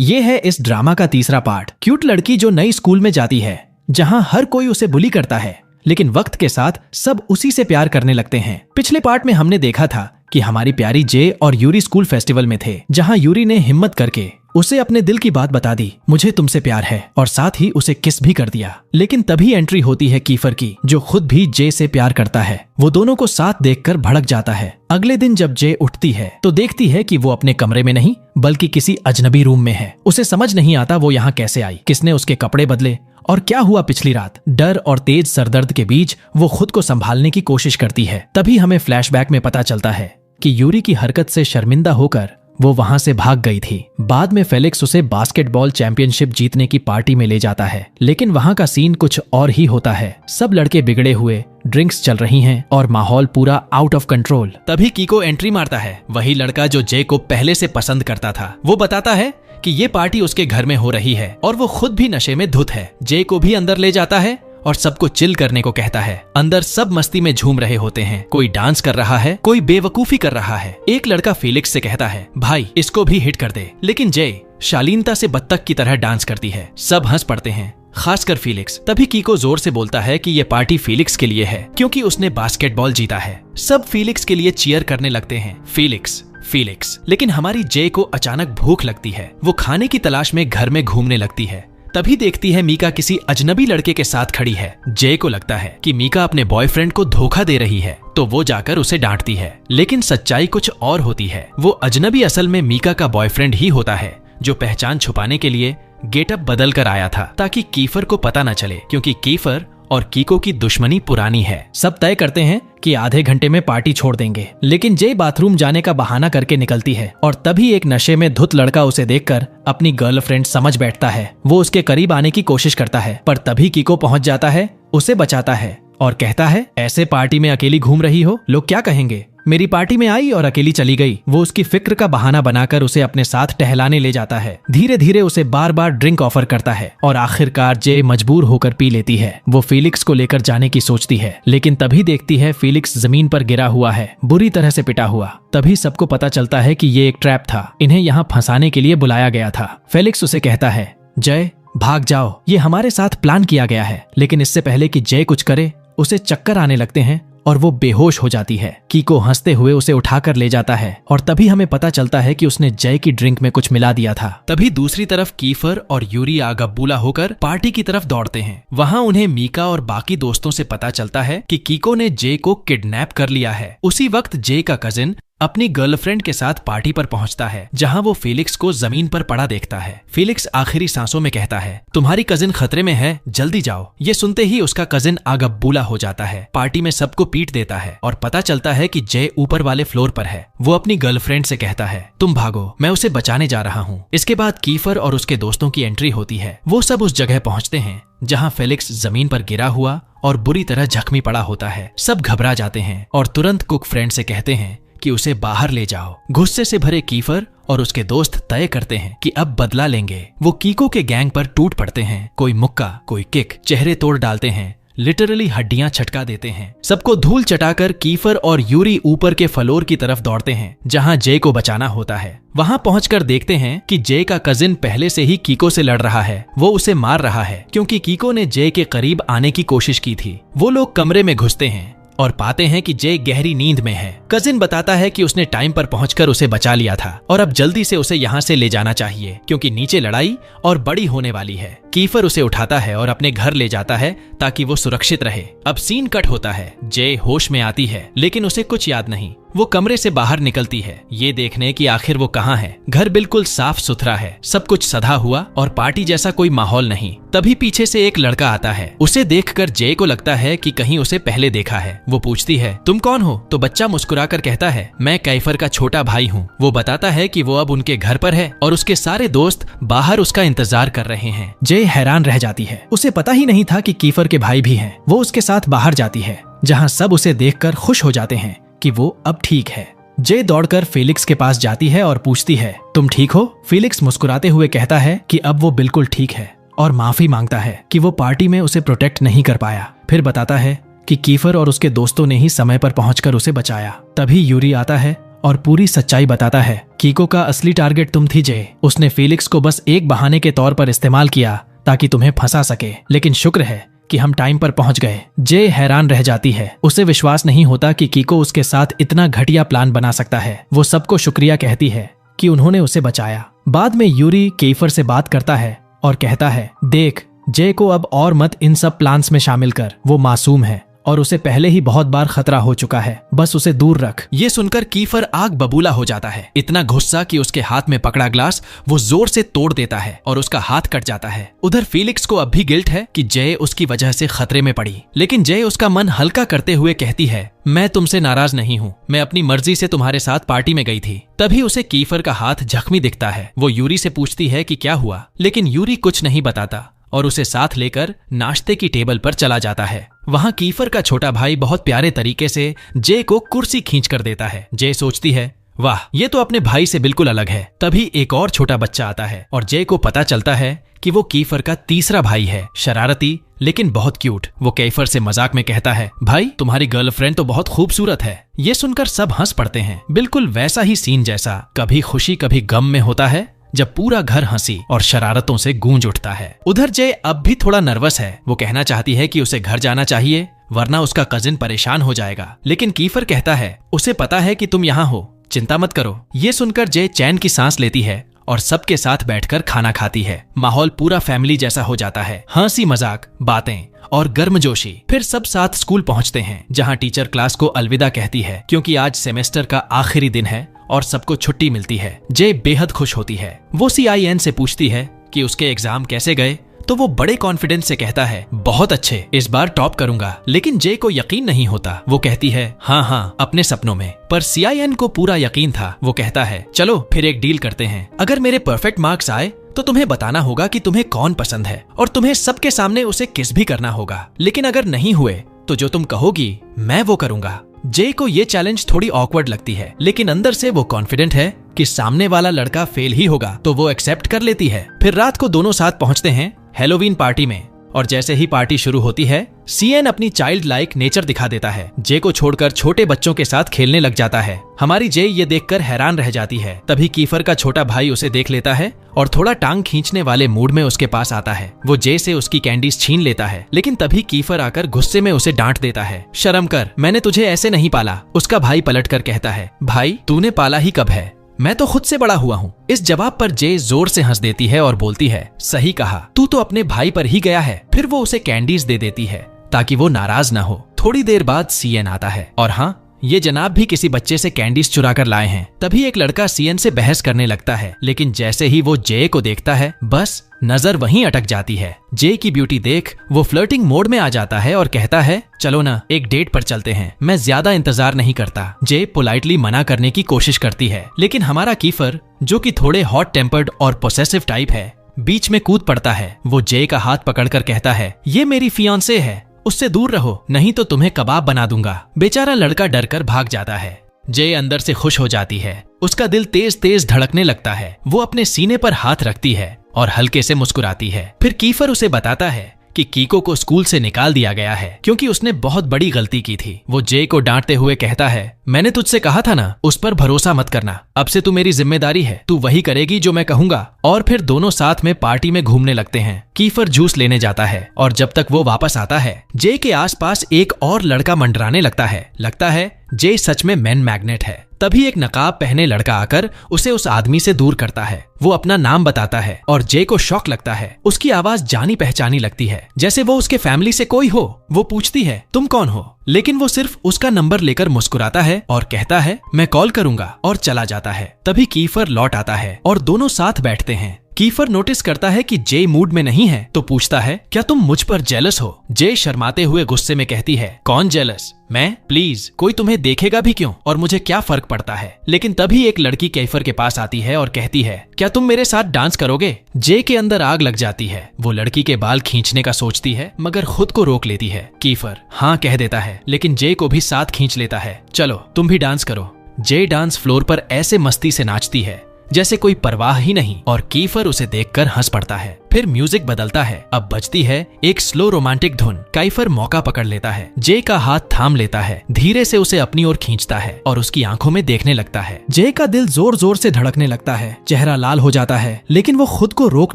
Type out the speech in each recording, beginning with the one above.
ये है इस ड्रामा का तीसरा पार्ट। क्यूट लड़की जो नई स्कूल में जाती है जहां हर कोई उसे बुली करता है, लेकिन वक्त के साथ सब उसी से प्यार करने लगते हैं। पिछले पार्ट में हमने देखा था कि हमारी प्यारी जे और यूरी स्कूल फेस्टिवल में थे, जहां यूरी ने हिम्मत करके उसे अपने दिल की बात बता दी, मुझे तुमसे प्यार है, और साथ ही उसे किस भी कर दिया। लेकिन तभी एंट्री होती है कीफर की, जो खुद भी जे से प्यार करता है। वो दोनों को साथ देखकर भड़क जाता है। अगले दिन जब जे उठती है तो देखती है कि वो अपने कमरे में नहीं बल्कि किसी अजनबी रूम में है। उसे समझ नहीं आता वो यहाँ कैसे आई, किसने उसके कपड़े बदले और क्या हुआ पिछली रात। डर और तेज सरदर्द के बीच वो खुद को संभालने की कोशिश करती है। तभी हमें फ्लैशबैक में पता चलता है कि यूरी की हरकत से शर्मिंदा होकर वो वहां से भाग गई थी। बाद में फेलिक्स उसे बास्केटबॉल चैंपियनशिप जीतने की पार्टी में ले जाता है, लेकिन वहां का सीन कुछ और ही होता है। सब लड़के बिगड़े हुए, ड्रिंक्स चल रही हैं और माहौल पूरा आउट ऑफ कंट्रोल। तभी कीको एंट्री मारता है, वही लड़का जो जे को पहले से पसंद करता था। वो बताता है कि ये पार्टी उसके घर में हो रही है और वो खुद भी नशे में धुत है। जे को भी अंदर ले जाता है और सबको चिल करने को कहता है। अंदर सब मस्ती में झूम रहे होते हैं, कोई डांस कर रहा है, कोई बेवकूफी कर रहा है। एक लड़का फेलिक्स से कहता है, भाई इसको भी हिट कर दे, लेकिन जे शालीनता से बत्तख की तरह डांस करती है। सब हंस पड़ते हैं, खासकर फेलिक्स। तभी कीको जोर से बोलता है कि ये पार्टी फेलिक्स के लिए है क्योंकि उसने बास्केटबॉल जीता है। सब फेलिक्स के लिए चीयर करने लगते हैं। फेलिक्स। लेकिन हमारी जे को अचानक भूख लगती है। वो खाने की तलाश में घर में घूमने लगती है। तभी देखती है मीका किसी अजनबी लड़के के साथ खड़ी है। जे को लगता है कि मीका अपने बॉयफ्रेंड को धोखा दे रही है, तो वो जाकर उसे डांटती है। लेकिन सच्चाई कुछ और होती है। वो अजनबी असल में मीका का बॉयफ्रेंड ही होता है, जो पहचान छुपाने के लिए गेटअप बदल कर आया था ताकि कीफर को पता न चले, क्योंकि कीफर और कीको की दुश्मनी पुरानी है। सब तय करते हैं कि आधे घंटे में पार्टी छोड़ देंगे, लेकिन जे बाथरूम जाने का बहाना करके निकलती है और तभी एक नशे में धुत लड़का उसे देखकर अपनी गर्लफ्रेंड समझ बैठता है। वो उसके करीब आने की कोशिश करता है, पर तभी कीको पहुंच जाता है, उसे बचाता है और कहता है, ऐसे पार्टी में अकेली घूम रही हो, लोग क्या कहेंगे। मेरी पार्टी में आई और अकेली चली गई। वो उसकी फिक्र का बहाना बनाकर उसे अपने साथ टहलाने ले जाता है। धीरे धीरे उसे बार बार ड्रिंक ऑफर करता है और आखिरकार जे मजबूर होकर पी लेती है। वो फेलिक्स को लेकर जाने की सोचती है, लेकिन तभी देखती है फेलिक्स जमीन पर गिरा हुआ है, बुरी तरह से पिटा हुआ। तभी सबको पता चलता है कि ये एक ट्रैप था, इन्हें यहाँ फंसाने के लिए बुलाया गया था। फेलिक्स उसे कहता है, जय भाग जाओ, ये हमारे साथ प्लान किया गया है। लेकिन इससे पहले कि जय कुछ करे, उसे चक्कर आने लगते हैं और वो बेहोश हो जाती है। कीको हंसते हुए उसे उठाकर ले जाता है और तभी हमें पता चलता है कि उसने जय की ड्रिंक में कुछ मिला दिया था। तभी दूसरी तरफ कीफर और यूरी आगबूला होकर पार्टी की तरफ दौड़ते हैं। वहाँ उन्हें मीका और बाकी दोस्तों से पता चलता है कि कीको ने जे को किडनैप कर लिया है। उसी वक्त जे का कजिन अपनी गर्लफ्रेंड के साथ पार्टी पर पहुंचता है, जहां वो फेलिक्स को जमीन पर पड़ा देखता है। फेलिक्स आखिरी सांसों में कहता है, तुम्हारी कजिन खतरे में है, जल्दी जाओ। ये सुनते ही उसका कजिन आगबूला हो जाता है, पार्टी में सबको पीट देता है और पता चलता है कि जय ऊपर वाले फ्लोर पर है। वो अपनी गर्लफ्रेंड से कहता है, तुम भागो, मैं उसे बचाने जा रहा हूँ। इसके बाद कीफर और उसके दोस्तों की एंट्री होती है। वो सब उस जगह पहुंचते हैं जहां फेलिक्स जमीन पर गिरा हुआ और बुरी तरह जख्मी पड़ा होता है। सब घबरा जाते हैं और तुरंत कुक फ्रेंड से कहते हैं कि उसे बाहर ले जाओ। गुस्से से भरे कीफर और उसके दोस्त तय करते हैं कि अब बदला लेंगे। वो कीको के गैंग पर टूट पड़ते हैं, कोई मुक्का, कोई किक, चेहरे तोड़ डालते हैं, लिटरली हड्डियां छटका देते हैं। सबको धूल चटाकर कीफर और यूरी ऊपर के फ्लोर की तरफ दौड़ते हैं, जहां जे को बचाना होता है। वहां पहुंचकर देखते हैं कि जे का कजिन पहले से ही कीको से लड़ रहा है। वो उसे मार रहा है क्योंकि कीको ने जे के करीब आने की कोशिश की थी। वो लोग कमरे में घुसते हैं और पाते हैं कि जे गहरी नींद में है। कजिन बताता है कि उसने टाइम पर पहुंचकर उसे बचा लिया था और अब जल्दी से उसे यहाँ से ले जाना चाहिए क्योंकि नीचे लड़ाई और बड़ी होने वाली है। कीफर उसे उठाता है और अपने घर ले जाता है ताकि वो सुरक्षित रहे। अब सीन कट होता है। जे होश में आती है, लेकिन उसे कुछ याद नहीं। वो कमरे से बाहर निकलती है, ये देखने कि आखिर वो कहाँ है। घर बिल्कुल साफ सुथरा है, सब कुछ सधा हुआ और पार्टी जैसा कोई माहौल नहीं। तभी पीछे से एक लड़का आता है। उसे देखकर जे को लगता है कि कहीं उसे पहले देखा है। वो पूछती है, तुम कौन हो? तो बच्चा मुस्कुराकर कहता है, मैं कैफर का छोटा भाई हूँ। वो बताता है कि वो अब उनके घर पर है और उसके सारे दोस्त बाहर उसका इंतजार कर रहे हैं। जे हैरान रह जाती है, उसे पता ही नहीं था कि कीफर के भाई भी हैं। वो उसके साथ बाहर जाती है, जहाँ सब उसे देखकर खुश हो जाते हैं कि वो अब ठीक है। जे दौड़कर फेलिक्स के पास जाती है और पूछती है, तुम ठीक हो? फेलिक्स मुस्कुराते हुए कहता है कि अब वो बिल्कुल ठीक है और माफी मांगता है कि वो पार्टी में उसे प्रोटेक्ट नहीं कर पाया। फिर बताता है कि कीफर और उसके दोस्तों ने ही समय पर पहुंचकर उसे बचाया। तभी यूरी आता है और पूरी सच्चाई बताता है। कीको का असली टारगेट तुम थी जे। उसने फेलिक्स को बस एक बहाने के तौर पर इस्तेमाल किया ताकि तुम्हें फंसा सके, लेकिन शुक्र है कि हम टाइम पर पहुंच गए। जे हैरान रह जाती है। उसे विश्वास नहीं होता कि कीको उसके साथ इतना घटिया प्लान बना सकता है। वो सबको शुक्रिया कहती है कि उन्होंने उसे बचाया। बाद में यूरी कीफर से बात करता है और कहता है, देख, जे को अब और मत इन सब प्लान्स में शामिल कर। वो मासूम है और उसे पहले ही बहुत बार खतरा हो चुका है, बस उसे दूर रख। ये सुनकर कीफर आग बबूला हो जाता है, इतना गुस्सा कि उसके हाथ में पकड़ा ग्लास वो जोर से तोड़ देता है और उसका हाथ कट जाता है। उधर फेलिक्स को अब भी गिल्ट है कि जय उसकी वजह से खतरे में पड़ी, लेकिन जय उसका मन हल्का करते हुए कहती है, मैं तुमसे नाराज नहीं हूँ, मैं अपनी मर्जी से तुम्हारे साथ पार्टी में गई थी। तभी उसे कीफर का हाथ जख्मी दिखता है। वो यूरी से पूछती है कि क्या हुआ, लेकिन यूरी कुछ नहीं बताता और उसे साथ लेकर नाश्ते की टेबल पर चला जाता है। वहां कीफर का छोटा भाई बहुत प्यारे तरीके से जे को कुर्सी खींच कर देता है। जे सोचती है, वाह, ये तो अपने भाई से बिल्कुल अलग है। तभी एक और छोटा बच्चा आता है और जे को पता चलता है कि वो कीफर का तीसरा भाई है, शरारती लेकिन बहुत क्यूट। वो कीफर से मजाक में कहता है, भाई तुम्हारी गर्लफ्रेंड तो बहुत खूबसूरत है। ये सुनकर सब हंस पड़ते हैं। बिल्कुल वैसा ही सीन जैसा कभी खुशी कभी गम में होता है, जब पूरा घर हंसी और शरारतों से गूंज उठता है। उधर जय अब भी थोड़ा नर्वस है। वो कहना चाहती है कि उसे घर जाना चाहिए वरना उसका कजिन परेशान हो जाएगा, लेकिन कीफर कहता है, उसे पता है कि तुम यहाँ हो, चिंता मत करो। ये सुनकर जय चैन की सांस लेती है और सबके साथ बैठकर खाना खाती है। माहौल पूरा फैमिली जैसा हो जाता है, हंसी मजाक, बातें और गर्मजोशी। फिर सब साथ स्कूल पहुंचते हैं, जहां टीचर क्लास को अलविदा कहती है क्योंकि आज सेमेस्टर का आखिरी दिन है और सबको छुट्टी मिलती है। जय बेहद खुश होती है। वो CIN से पूछती है कि उसके एग्जाम कैसे गए, तो वो बड़े कॉन्फिडेंस से कहता है, बहुत अच्छे, इस बार टॉप करूंगा। लेकिन जे को यकीन नहीं होता। वो कहती है, हाँ, अपने सपनों में। पर CIN को पूरा यकीन था। वो कहता है, चलो फिर एक डील करते हैं। अगर मेरे परफेक्ट मार्क्स आए तो तुम्हें बताना होगा कि तुम्हें कौन पसंद है और तुम्हें सबके सामने उसे किस भी करना होगा। लेकिन अगर नहीं हुए तो जो तुम कहोगी मैं वो करूंगा। जे को ये चैलेंज थोड़ी ऑकवर्ड लगती है, लेकिन अंदर से वो कॉन्फिडेंट है कि सामने वाला लड़का फेल ही होगा, तो वो एक्सेप्ट कर लेती है। फिर रात को दोनों साथ पहुंचते हैं हैलोवीन पार्टी में और जैसे ही पार्टी शुरू होती है, CN अपनी चाइल्ड लाइक नेचर दिखा देता है। जे को छोड़कर छोटे बच्चों के साथ खेलने लग जाता है। हमारी जे ये देखकर हैरान रह जाती है। तभी कीफर का छोटा भाई उसे देख लेता है और थोड़ा टांग खींचने वाले मूड में उसके पास आता है। वो जे से उसकी कैंडीज छीन लेता है, लेकिन तभी कीफर आकर गुस्से में उसे डांट देता है, शर्म कर, मैंने तुझे ऐसे नहीं पाला। उसका भाई पलट कर कहता है, भाई तूने पाला ही कब है, मैं तो खुद से बड़ा हुआ हूँ। इस जवाब पर जे जोर से हंस देती है और बोलती है, सही कहा, तू तो अपने भाई पर ही गया है। फिर वो उसे कैंडीज दे देती है ताकि वो नाराज ना हो। थोड़ी देर बाद CN आता है और हाँ, ये जनाब भी किसी बच्चे से कैंडीज चुरा कर लाए हैं। तभी एक लड़का CN से बहस करने लगता है, लेकिन जैसे ही वो जे को देखता है बस नजर वहीं अटक जाती है। जे की ब्यूटी देख वो फ्लर्टिंग मोड में आ जाता है और कहता है, चलो ना एक डेट पर चलते हैं, मैं ज्यादा इंतजार नहीं करता। जे पोलाइटली मना करने की कोशिश करती है, लेकिन हमारा कीफर, जो कि थोड़े हॉट टेम्पर्ड और पोसेसिव टाइप है, बीच में कूद पड़ता है। वो जे का हाथ पकड़कर कहता है, ये मेरी फियांसे है, उससे दूर रहो नहीं तो तुम्हें कबाब बना दूंगा। बेचारा लड़का डरकर भाग जाता है। जे अंदर से खुश हो जाती है, उसका दिल तेज तेज धड़कने लगता है। वो अपने सीने पर हाथ रखती है और हल्के से मुस्कुराती है। फिर कीफर उसे बताता है कि कीको को स्कूल से निकाल दिया गया है क्योंकि उसने बहुत बड़ी गलती की थी। वो जे को डांटते हुए कहता है, मैंने तुझसे कहा था ना, उस पर भरोसा मत करना, अब से तू मेरी जिम्मेदारी है, तू वही करेगी जो मैं कहूंगा। और फिर दोनों साथ में पार्टी में घूमने लगते हैं। कीफर जूस लेने जाता है और जब तक वो वापस आता है, जे के आसपास एक और लड़का मंडराने लगता है जे सच में मैन मैग्नेट है। तभी एक नकाब पहने लड़का आकर उसे उस आदमी से दूर करता है। वो अपना नाम बताता है और जे को शॉक लगता है। उसकी आवाज जानी पहचानी लगती है, जैसे वो उसके फैमिली से कोई हो। वो पूछती है, तुम कौन हो? लेकिन वो सिर्फ उसका नंबर लेकर मुस्कुराता है और कहता है, मैं कॉल करूंगा, और चला जाता है। तभी कीफर लौट आता है और दोनों साथ बैठते हैं। कीफर नोटिस करता है कि जे मूड में नहीं है, तो पूछता है, क्या तुम मुझ पर जेलस हो? जे शर्माते हुए गुस्से में कहती है, कौन जेलस? मैं? प्लीज, कोई तुम्हें देखेगा भी क्यों, और मुझे क्या फर्क पड़ता है? लेकिन तभी एक लड़की कीफर के पास आती है और कहती है, क्या तुम मेरे साथ डांस करोगे? जे के अंदर आग लग जाती है। वो लड़की के बाल खींचने का सोचती है, मगर खुद को रोक लेती है। कीफर हाँ कह देता है, लेकिन जे को भी साथ खींच लेता है। चलो तुम भी डांस करो। जे डांस फ्लोर पर ऐसे मस्ती से नाचती है जैसे कोई परवाह ही नहीं, और कीफर उसे देखकर हंस पड़ता है। फिर म्यूजिक बदलता है। अब बजती है एक स्लो रोमांटिक धुन। काइफर मौका पकड़ लेता है, जे का हाथ थाम लेता है, धीरे से उसे अपनी ओर खींचता है और उसकी आंखों में देखने लगता है। जे का दिल जोर जोर से धड़कने लगता है, चेहरा लाल हो जाता है, लेकिन वो खुद को रोक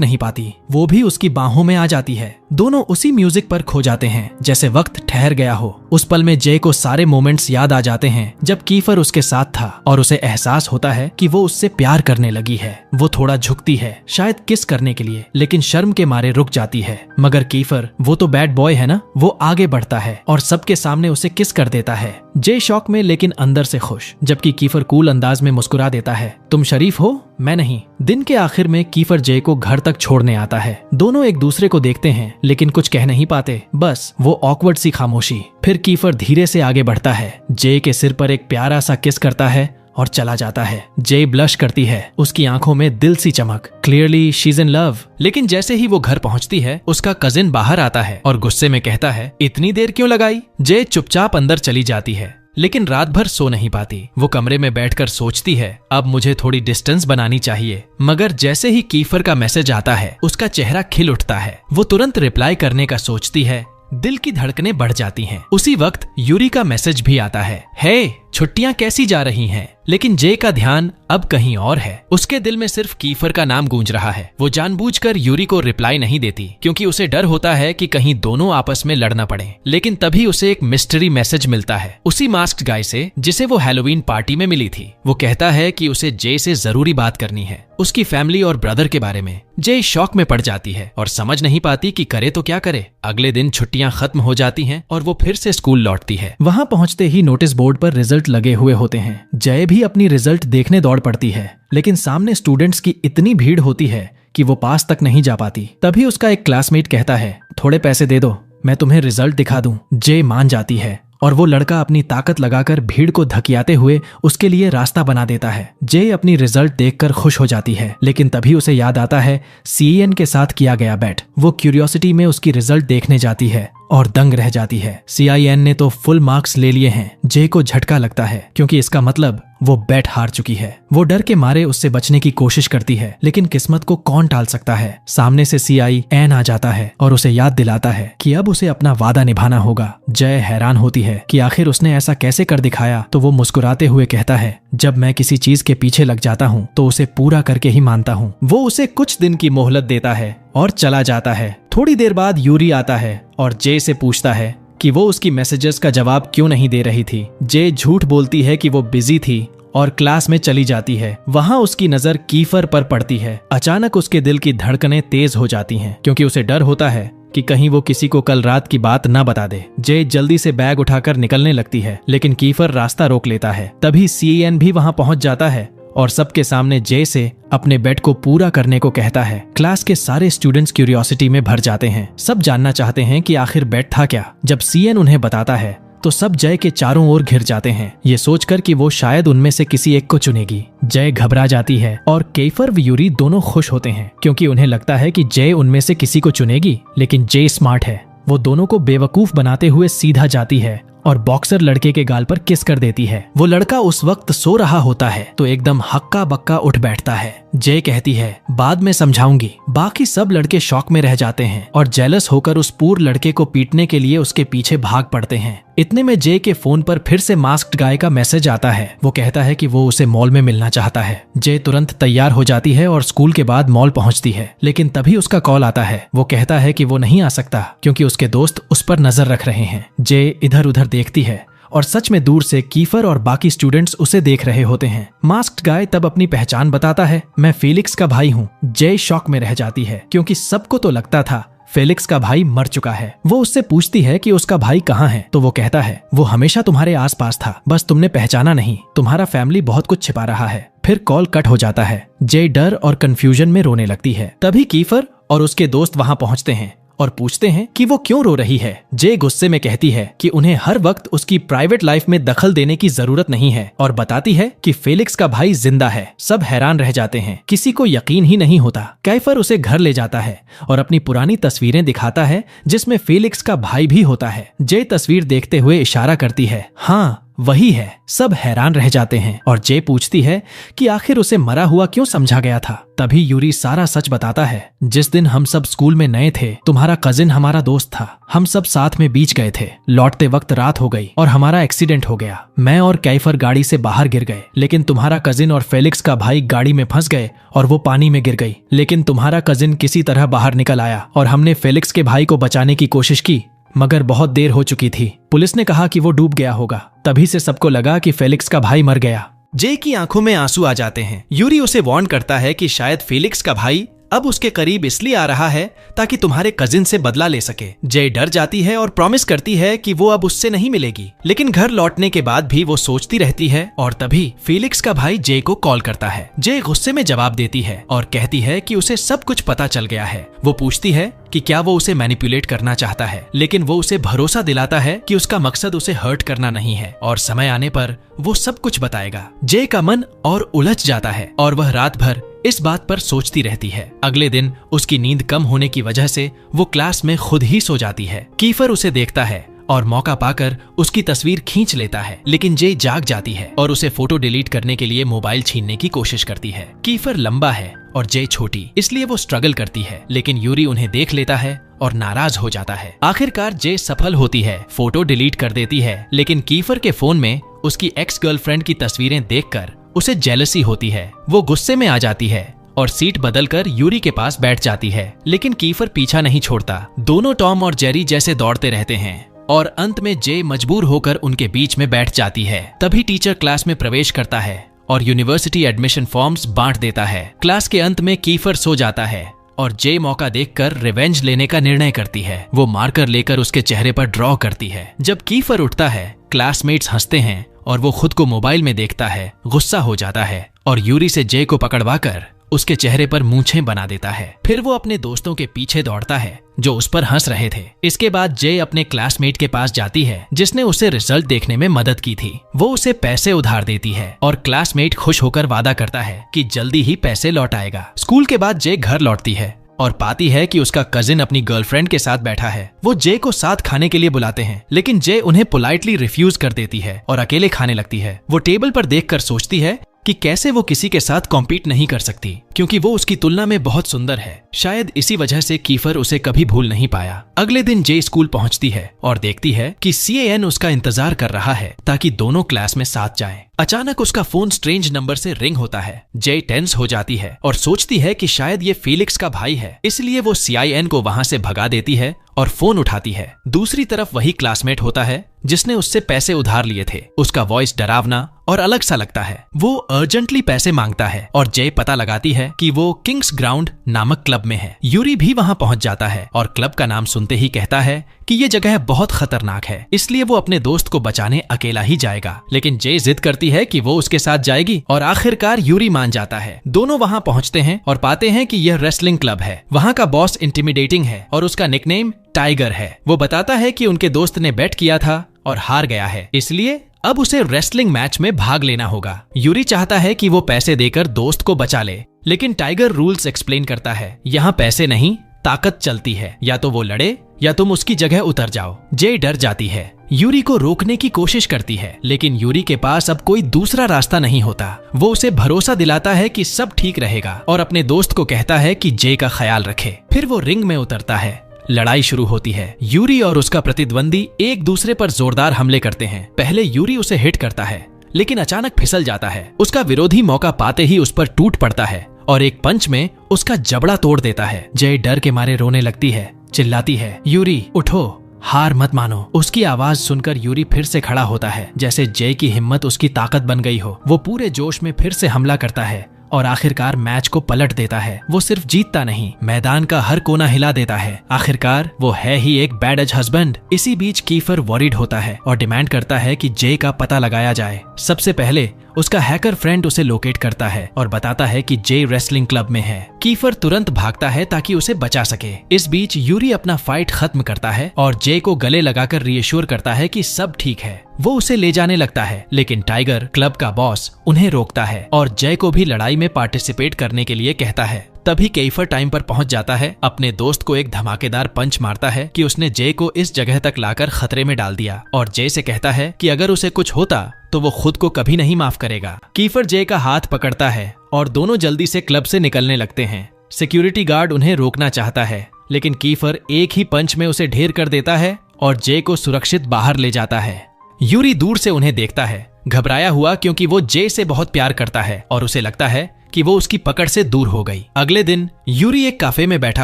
नहीं पाती। वो भी उसकी बाहों में आ जाती है। दोनों उसी म्यूजिक पर खो जाते हैं, जैसे वक्त ठहर गया हो। उस पल में जे को सारे मोमेंट्स याद आ जाते हैं जब कीफर उसके साथ था, और उसे एहसास होता है कि वो उससे प्यार करने लगी है। वो थोड़ा झुकती है, शायद किस करने के लिए, लेकिन शर्म के मारे रुक जाती है। मगर कीफर, वो तो बैड बॉय है ना, वो आगे बढ़ता है और सबके सामने उसे किस कर देता है। जे शॉक में लेकिन अंदर से खुश, जबकि कीफर कूल अंदाज में मुस्कुरा देता है, तुम शरीफ हो, मैं नहीं। दिन के आखिर में कीफर जे को घर तक छोड़ने आता है। दोनों एक दूसरे को देखते हैं लेकिन कुछ कह नहीं पाते, बस वो ऑकवर्ड सी खामोशी। फिर कीफर धीरे से आगे बढ़ता है, जे के सिर पर एक प्यारा सा किस करता है और चला जाता है। जे ब्लश करती है, उसकी आंखों में दिल सी चमक। Clearly she is in love. लेकिन जैसे ही वो घर पहुंचती है, उसका कजिन बाहर आता है और गुस्से में कहता है, इतनी देर क्यों लगाई? जे चुपचाप अंदर चली जाती है, लेकिन रात भर सो नहीं पाती। वो कमरे में बैठकर सोचती है, अब मुझे थोड़ी डिस्टेंस बनानी चाहिए। मगर जैसे ही कीफर का मैसेज आता है, उसका चेहरा खिल उठता है। वो तुरंत रिप्लाई करने का सोचती है, दिल की धड़कनें बढ़ जाती हैं। उसी वक्त यूरी का मैसेज भी आता है, हे छुट्टियां कैसी जा रही हैं? लेकिन जे का ध्यान अब कहीं और है। उसके दिल में सिर्फ कीफर का नाम गूंज रहा है। वो जानबूझकर यूरी को रिप्लाई नहीं देती, क्योंकि उसे डर होता है कि कहीं दोनों आपस में लड़ना पड़े। लेकिन तभी उसे एक मिस्ट्री मैसेज मिलता है, उसी मास्क्ड गाय से जिसे वो हैलोवीन पार्टी में मिली थी। वो कहता है कि उसे जे से जरूरी बात करनी है, उसकी फैमिली और ब्रदर के बारे में। जे शॉक में पड़ जाती है और समझ नहीं पाती कि करे तो क्या करे। अगले दिन छुट्टियां खत्म हो जाती हैं और वो फिर से स्कूल लौटती है। वहां पहुंचते ही नोटिस बोर्ड पर रिजल्ट लगे हुए होते हैं। जय भी अपनी रिजल्ट देखने दौड़ पड़ती है, लेकिन सामने स्टूडेंट्स की इतनी भीड़ होती है कि वो पास तक नहीं जा पाती। तभी उसका एक क्लासमेट कहता है, थोड़े पैसे दे दो, मैं तुम्हें रिजल्ट दिखा दूं। जे मान जाती है और वो लड़का अपनी ताकत लगाकर भीड़ को धकियाते हुए उसके लिए रास्ता बना देता है। जे अपनी रिजल्ट देखकर खुश हो जाती है, लेकिन तभी उसे याद आता है सीएन के साथ किया गया बैट। वो क्यूरियोसिटी में उसकी रिजल्ट देखने जाती है और दंग रह जाती है। सीआईएन ने तो फुल मार्क्स ले लिए हैं। जे को झटका लगता है, क्योंकि इसका मतलब वो बैट हार चुकी है। वो डर के मारे उससे बचने की कोशिश करती है, लेकिन किस्मत को कौन टाल सकता है। सामने से सीआईएन आ जाता है और उसे याद दिलाता है कि अब उसे अपना वादा निभाना होगा। जय हैरान होती है कि आखिर उसने ऐसा कैसे कर दिखाया, तो वो मुस्कुराते हुए कहता है, जब मैं किसी चीज के पीछे लग जाता हूँ तो उसे पूरा करके ही मानता हूँ। वो उसे कुछ दिन की मोहलत देता है और चला जाता है। थोड़ी देर बाद यूरी आता है और जे से पूछता है कि वो उसकी मैसेजेस का जवाब क्यों नहीं दे रही थी। जे झूठ बोलती है कि वो बिजी थी और क्लास में चली जाती है। वहां उसकी नजर कीफर पर पड़ती है। अचानक उसके दिल की धड़कनें तेज हो जाती हैं, क्योंकि उसे डर होता है कि कहीं वो किसी को कल रात की बात न बता दे। जे जल्दी से बैग उठाकर निकलने लगती है, लेकिन कीफर रास्ता रोक लेता है। तभी सीएन भी वहां पहुंच जाता है और सबके सामने जे से अपने बेट को पूरा करने को कहता है। क्लास के सारे स्टूडेंट्स क्यूरियोसिटी में भर जाते हैं। सब जानना चाहते हैं कि आखिर बेट था क्या। जब सीएन उन्हें बताता है तो सब जय के चारों ओर घिर जाते हैं, ये सोचकर कि वो शायद उनमें से किसी एक को चुनेगी। जय घबरा जाती है और कीफर व यूरी दोनों खुश होते हैं, क्योंकि उन्हें लगता है कि जय उनमें से किसी को चुनेगी। लेकिन जय स्मार्ट है, वो दोनों को बेवकूफ बनाते हुए सीधा जाती है और बॉक्सर लड़के के गाल पर किस कर देती है। वो लड़का उस वक्त सो रहा होता है तो एकदम हक्का बक्का उठ बैठता है। जय कहती है, बाद में समझाऊंगी। बाकी सब लड़के शॉक में रह जाते हैं और जेलस होकर उस पूर लड़के को पीटने के लिए उसके पीछे भाग पड़ते हैं। इतने में जय के फोन पर फिर से मास्क्ड गाय का मैसेज आता है। वो कहता है कि वो उसे मॉल में मिलना चाहता है। जय तुरंत तैयार हो जाती है और स्कूल के बाद मॉल पहुंचती है, लेकिन तभी उसका कॉल आता है। वो कहता है कि वो नहीं आ सकता क्योंकि उसके दोस्त उस पर नजर रख रहे हैं। जय इधर उधर देखती है और सच में दूर से कीफर और बाकी स्टूडेंट्स उसे देख रहे होते हैं। मास्क्ड गाय तब अपनी पहचान बताता है, मैं फेलिक्स का भाई हूँ। जय शॉक में रह जाती है, क्योंकि सबको तो लगता था फेलिक्स का भाई मर चुका है। वो उससे पूछती है कि उसका भाई कहाँ है, तो वो कहता है, वो हमेशा तुम्हारे आसपास था, बस तुमने पहचाना नहीं। तुम्हारा फैमिली बहुत कुछ छिपा रहा है। फिर कॉल कट हो जाता है। जय डर और कंफ्यूजन में रोने लगती है। तभी कीफर और उसके दोस्त वहां पहुंचते हैं और पूछते हैं कि वो क्यों रो रही है। जे गुस्से में कहती है कि उन्हें हर वक्त उसकी प्राइवेट लाइफ में दखल देने की जरूरत नहीं है और बताती है कि फेलिक्स का भाई जिंदा है। सब हैरान रह जाते हैं, किसी को यकीन ही नहीं होता। कैफर उसे घर ले जाता है और अपनी पुरानी तस्वीरें दिखाता है जिसमें फेलिक्स का भाई भी होता है। जे तस्वीर देखते हुए इशारा करती है, हाँ वही है। सब हैरान रह जाते हैं और जे पूछती है कि आखिर उसे मरा हुआ क्यों समझा गया था। तभी यूरी सारा सच बताता है, जिस दिन हम सब स्कूल में नए थे तुम्हारा कजिन हमारा दोस्त था। हम सब साथ में बीच गए थे। लौटते वक्त रात हो गई और हमारा एक्सीडेंट हो गया। मैं और कैफर गाड़ी से बाहर गिर गए, लेकिन तुम्हारा कजिन और फेलिक्स का भाई गाड़ी में फंस गए और वो पानी में गिर गई। लेकिन तुम्हारा कजिन किसी तरह बाहर निकल आया और हमने फेलिक्स के भाई को बचाने की कोशिश की, मगर बहुत देर हो चुकी थी। पुलिस ने कहा कि वो डूब गया होगा। तभी से सबको लगा कि फेलिक्स का भाई मर गया। जे की आंखों में आंसू आ जाते हैं। यूरी उसे वार्न करता है कि शायद फेलिक्स का भाई अब उसके करीब इसलिए आ रहा है ताकि तुम्हारे कजिन से बदला ले सके। जे डर जाती है और प्रॉमिस करती है कि वो अब उससे नहीं मिलेगी, लेकिन घर लौटने के बाद भी वो सोचती रहती है। और तभी फेलिक्स का भाई जे को कॉल करता है। जे गुस्से में जवाब देती है और कहती है कि उसे सब कुछ पता चल गया है। वो पूछती है कि क्या वो उसे मैनिपुलेट करना चाहता है, लेकिन वो उसे भरोसा दिलाता है कि उसका मकसद उसे हर्ट करना नहीं है और समय आने पर वो सब कुछ बताएगा। जे का मन और उलझ जाता है और वह रात भर इस बात पर सोचती रहती है। अगले दिन उसकी नींद कम होने की वजह से वो क्लास में खुद ही सो जाती है। कीफर उसे देखता है और मौका पाकर उसकी तस्वीर खींच लेता है, लेकिन जे जाग जाती है और उसे फोटो डिलीट करने के लिए मोबाइल छीनने की कोशिश करती है। कीफर लंबा है और जे छोटी, इसलिए वो स्ट्रगल करती है, लेकिन यूरी उन्हें देख लेता है और नाराज हो जाता है। आखिरकार जे सफल होती है, फोटो डिलीट कर देती है, लेकिन कीफर के फोन में उसकी एक्स गर्लफ्रेंड की तस्वीरें देखकर उसे जेलसी होती है। वो गुस्से में आ जाती है और सीट बदलकर यूरी के पास बैठ जाती है, लेकिन कीफर पीछा नहीं छोड़ता। दोनों टॉम और जेरी जैसे दौड़ते रहते हैं और अंत में जे मजबूर होकर उनके बीच में बैठ जाती है। तभी टीचर क्लास में प्रवेश करता है और यूनिवर्सिटी एडमिशन फॉर्म्स बांट देता है। क्लास के अंत में कीफर सो जाता है और जे मौका देखकर रिवेंज लेने का निर्णय करती है। वो मार्कर लेकर उसके चेहरे पर ड्रॉ करती है। जब कीफर उठता है, क्लासमेट्स हंसते हैं और वो खुद को मोबाइल में देखता है। गुस्सा हो जाता है और यूरी से जे को पकड़वाकर उसके चेहरे पर मूंछें बना देता है। फिर वो अपने दोस्तों के पीछे दौड़ता है जो उस पर हंस रहे थे। इसके बाद जे अपने क्लासमेट के पास जाती है जिसने उसे रिजल्ट देखने में मदद की थी। वो उसे पैसे उधार देती है और क्लासमेट खुश होकर वादा करता है कि जल्दी ही पैसे लौट आएगा। स्कूल के बाद जे घर लौटती है और पाती है कि उसका कजिन अपनी गर्लफ्रेंड के साथ बैठा है। वो जे को साथ खाने के लिए बुलाते हैं, लेकिन जे उन्हें पोलाइटली रिफ्यूज कर देती है और अकेले खाने लगती है। वो टेबल पर देखकर सोचती है कि कैसे वो किसी के साथ कॉम्पीट नहीं कर सकती, क्योंकि वो उसकी तुलना में बहुत सुंदर है। शायद इसी वजह से कीफर उसे कभी भूल नहीं पाया। अगले दिन जे स्कूल पहुंचती है और देखती है कि CAN उसका इंतजार कर रहा है ताकि दोनों क्लास में साथ जाएं। अचानक उसका फोन स्ट्रेंज नंबर से रिंग होता है। जे टेंस हो जाती है और सोचती है कि शायद ये फेलिक्स का भाई है, इसलिए वो CIN को वहां से भगा देती है और फोन उठाती है। दूसरी तरफ वही क्लासमेट होता है जिसने उससे पैसे उधार लिए थे। उसका वॉइस डरावना और अलग सा लगता है। वो अर्जेंटली पैसे मांगता है और जे पता लगाती है कि वो किंग्स ग्राउंड नामक क्लब में है। यूरी भी वहां पहुंच जाता है और क्लब का नाम सुनते ही कहता है कि ये जगह बहुत खतरनाक है, इसलिए वो अपने दोस्त को बचाने अकेला ही जाएगा। लेकिन जे जिद करती है कि वो उसके साथ जाएगी और आखिरकार यूरी मान जाता है। दोनों वहां पहुंचते हैं और पाते हैं कि यह रेसलिंग क्लब है। वहां का बॉस इंटिमिडेटिंग है और उसका निकनेम टाइगर है। वो बताता है कि उनके दोस्त ने बेट किया था और हार गया है, इसलिए अब उसे रेसलिंग मैच में भाग लेना होगा। यूरी चाहता है कि वो पैसे देकर दोस्त को बचा ले, लेकिन टाइगर रूल्स एक्सप्लेन करता है, यहाँ पैसे नहीं ताकत चलती है, या तो वो लड़े या तुम उसकी जगह उतर जाओ। जे डर जाती है, यूरी को रोकने की कोशिश करती है, लेकिन यूरी के पास अब कोई दूसरा रास्ता नहीं होता। वो उसे भरोसा दिलाता है कि सब ठीक रहेगा और अपने दोस्त को कहता है कि जे का ख्याल रखे। फिर वो रिंग में उतरता है। लड़ाई शुरू होती है। यूरी और उसका प्रतिद्वंदी एक दूसरे पर जोरदार हमले करते हैं। पहले यूरी उसे हिट करता है, लेकिन अचानक फिसल जाता है। उसका विरोधी मौका पाते ही उस पर टूट पड़ता है और एक पंच में उसका जबड़ा तोड़ देता है। जय डर के मारे रोने लगती है, चिल्लाती है, यूरी उठो, हार मत मानो। उसकी आवाज सुनकर यूरी फिर से खड़ा होता है, जैसे जय की हिम्मत उसकी ताकत बन गई हो। वो पूरे जोश में फिर से हमला करता है और आखिरकार मैच को पलट देता है। वो सिर्फ जीतता नहीं, मैदान का हर कोना हिला देता है। आखिरकार वो है ही एक बैड एज हस्बैंड। इसी बीच कीफर वॉरिड होता है और डिमांड करता है कि जे का पता लगाया जाए। सबसे पहले उसका हैकर फ्रेंड उसे लोकेट करता है और बताता है कि जे रेसलिंग क्लब में है। कीफर तुरंत भागता है ताकि उसे बचा सके। इस बीच यूरी अपना फाइट खत्म करता है और जे को गले लगाकर रीएश्योर करता है कि सब ठीक है। वो उसे ले जाने लगता है, लेकिन टाइगर, क्लब का बॉस, उन्हें रोकता है और जय को भी लड़ाई में पार्टिसिपेट करने के लिए कहता है। तभी कीफर टाइम पर पहुंच जाता है, अपने दोस्त को एक धमाकेदार पंच मारता है कि उसने जे को इस जगह तक लाकर खतरे में डाल दिया, और जे से कहता है कि अगर उसे कुछ होता तो वो खुद को कभी नहीं माफ करेगा। कीफर जे का हाथ पकड़ता है और दोनों जल्दी से क्लब से निकलने लगते हैं। सिक्योरिटी गार्ड उन्हें रोकना चाहता है, लेकिन कीफर एक ही पंच में उसे ढेर कर देता है और जे को सुरक्षित बाहर ले जाता है। यूरी दूर से उन्हें देखता है, घबराया हुआ, क्योंकि वो जे से बहुत प्यार करता है और उसे लगता है कि वो उसकी पकड़ से दूर हो गई। अगले दिन यूरी एक काफे में बैठा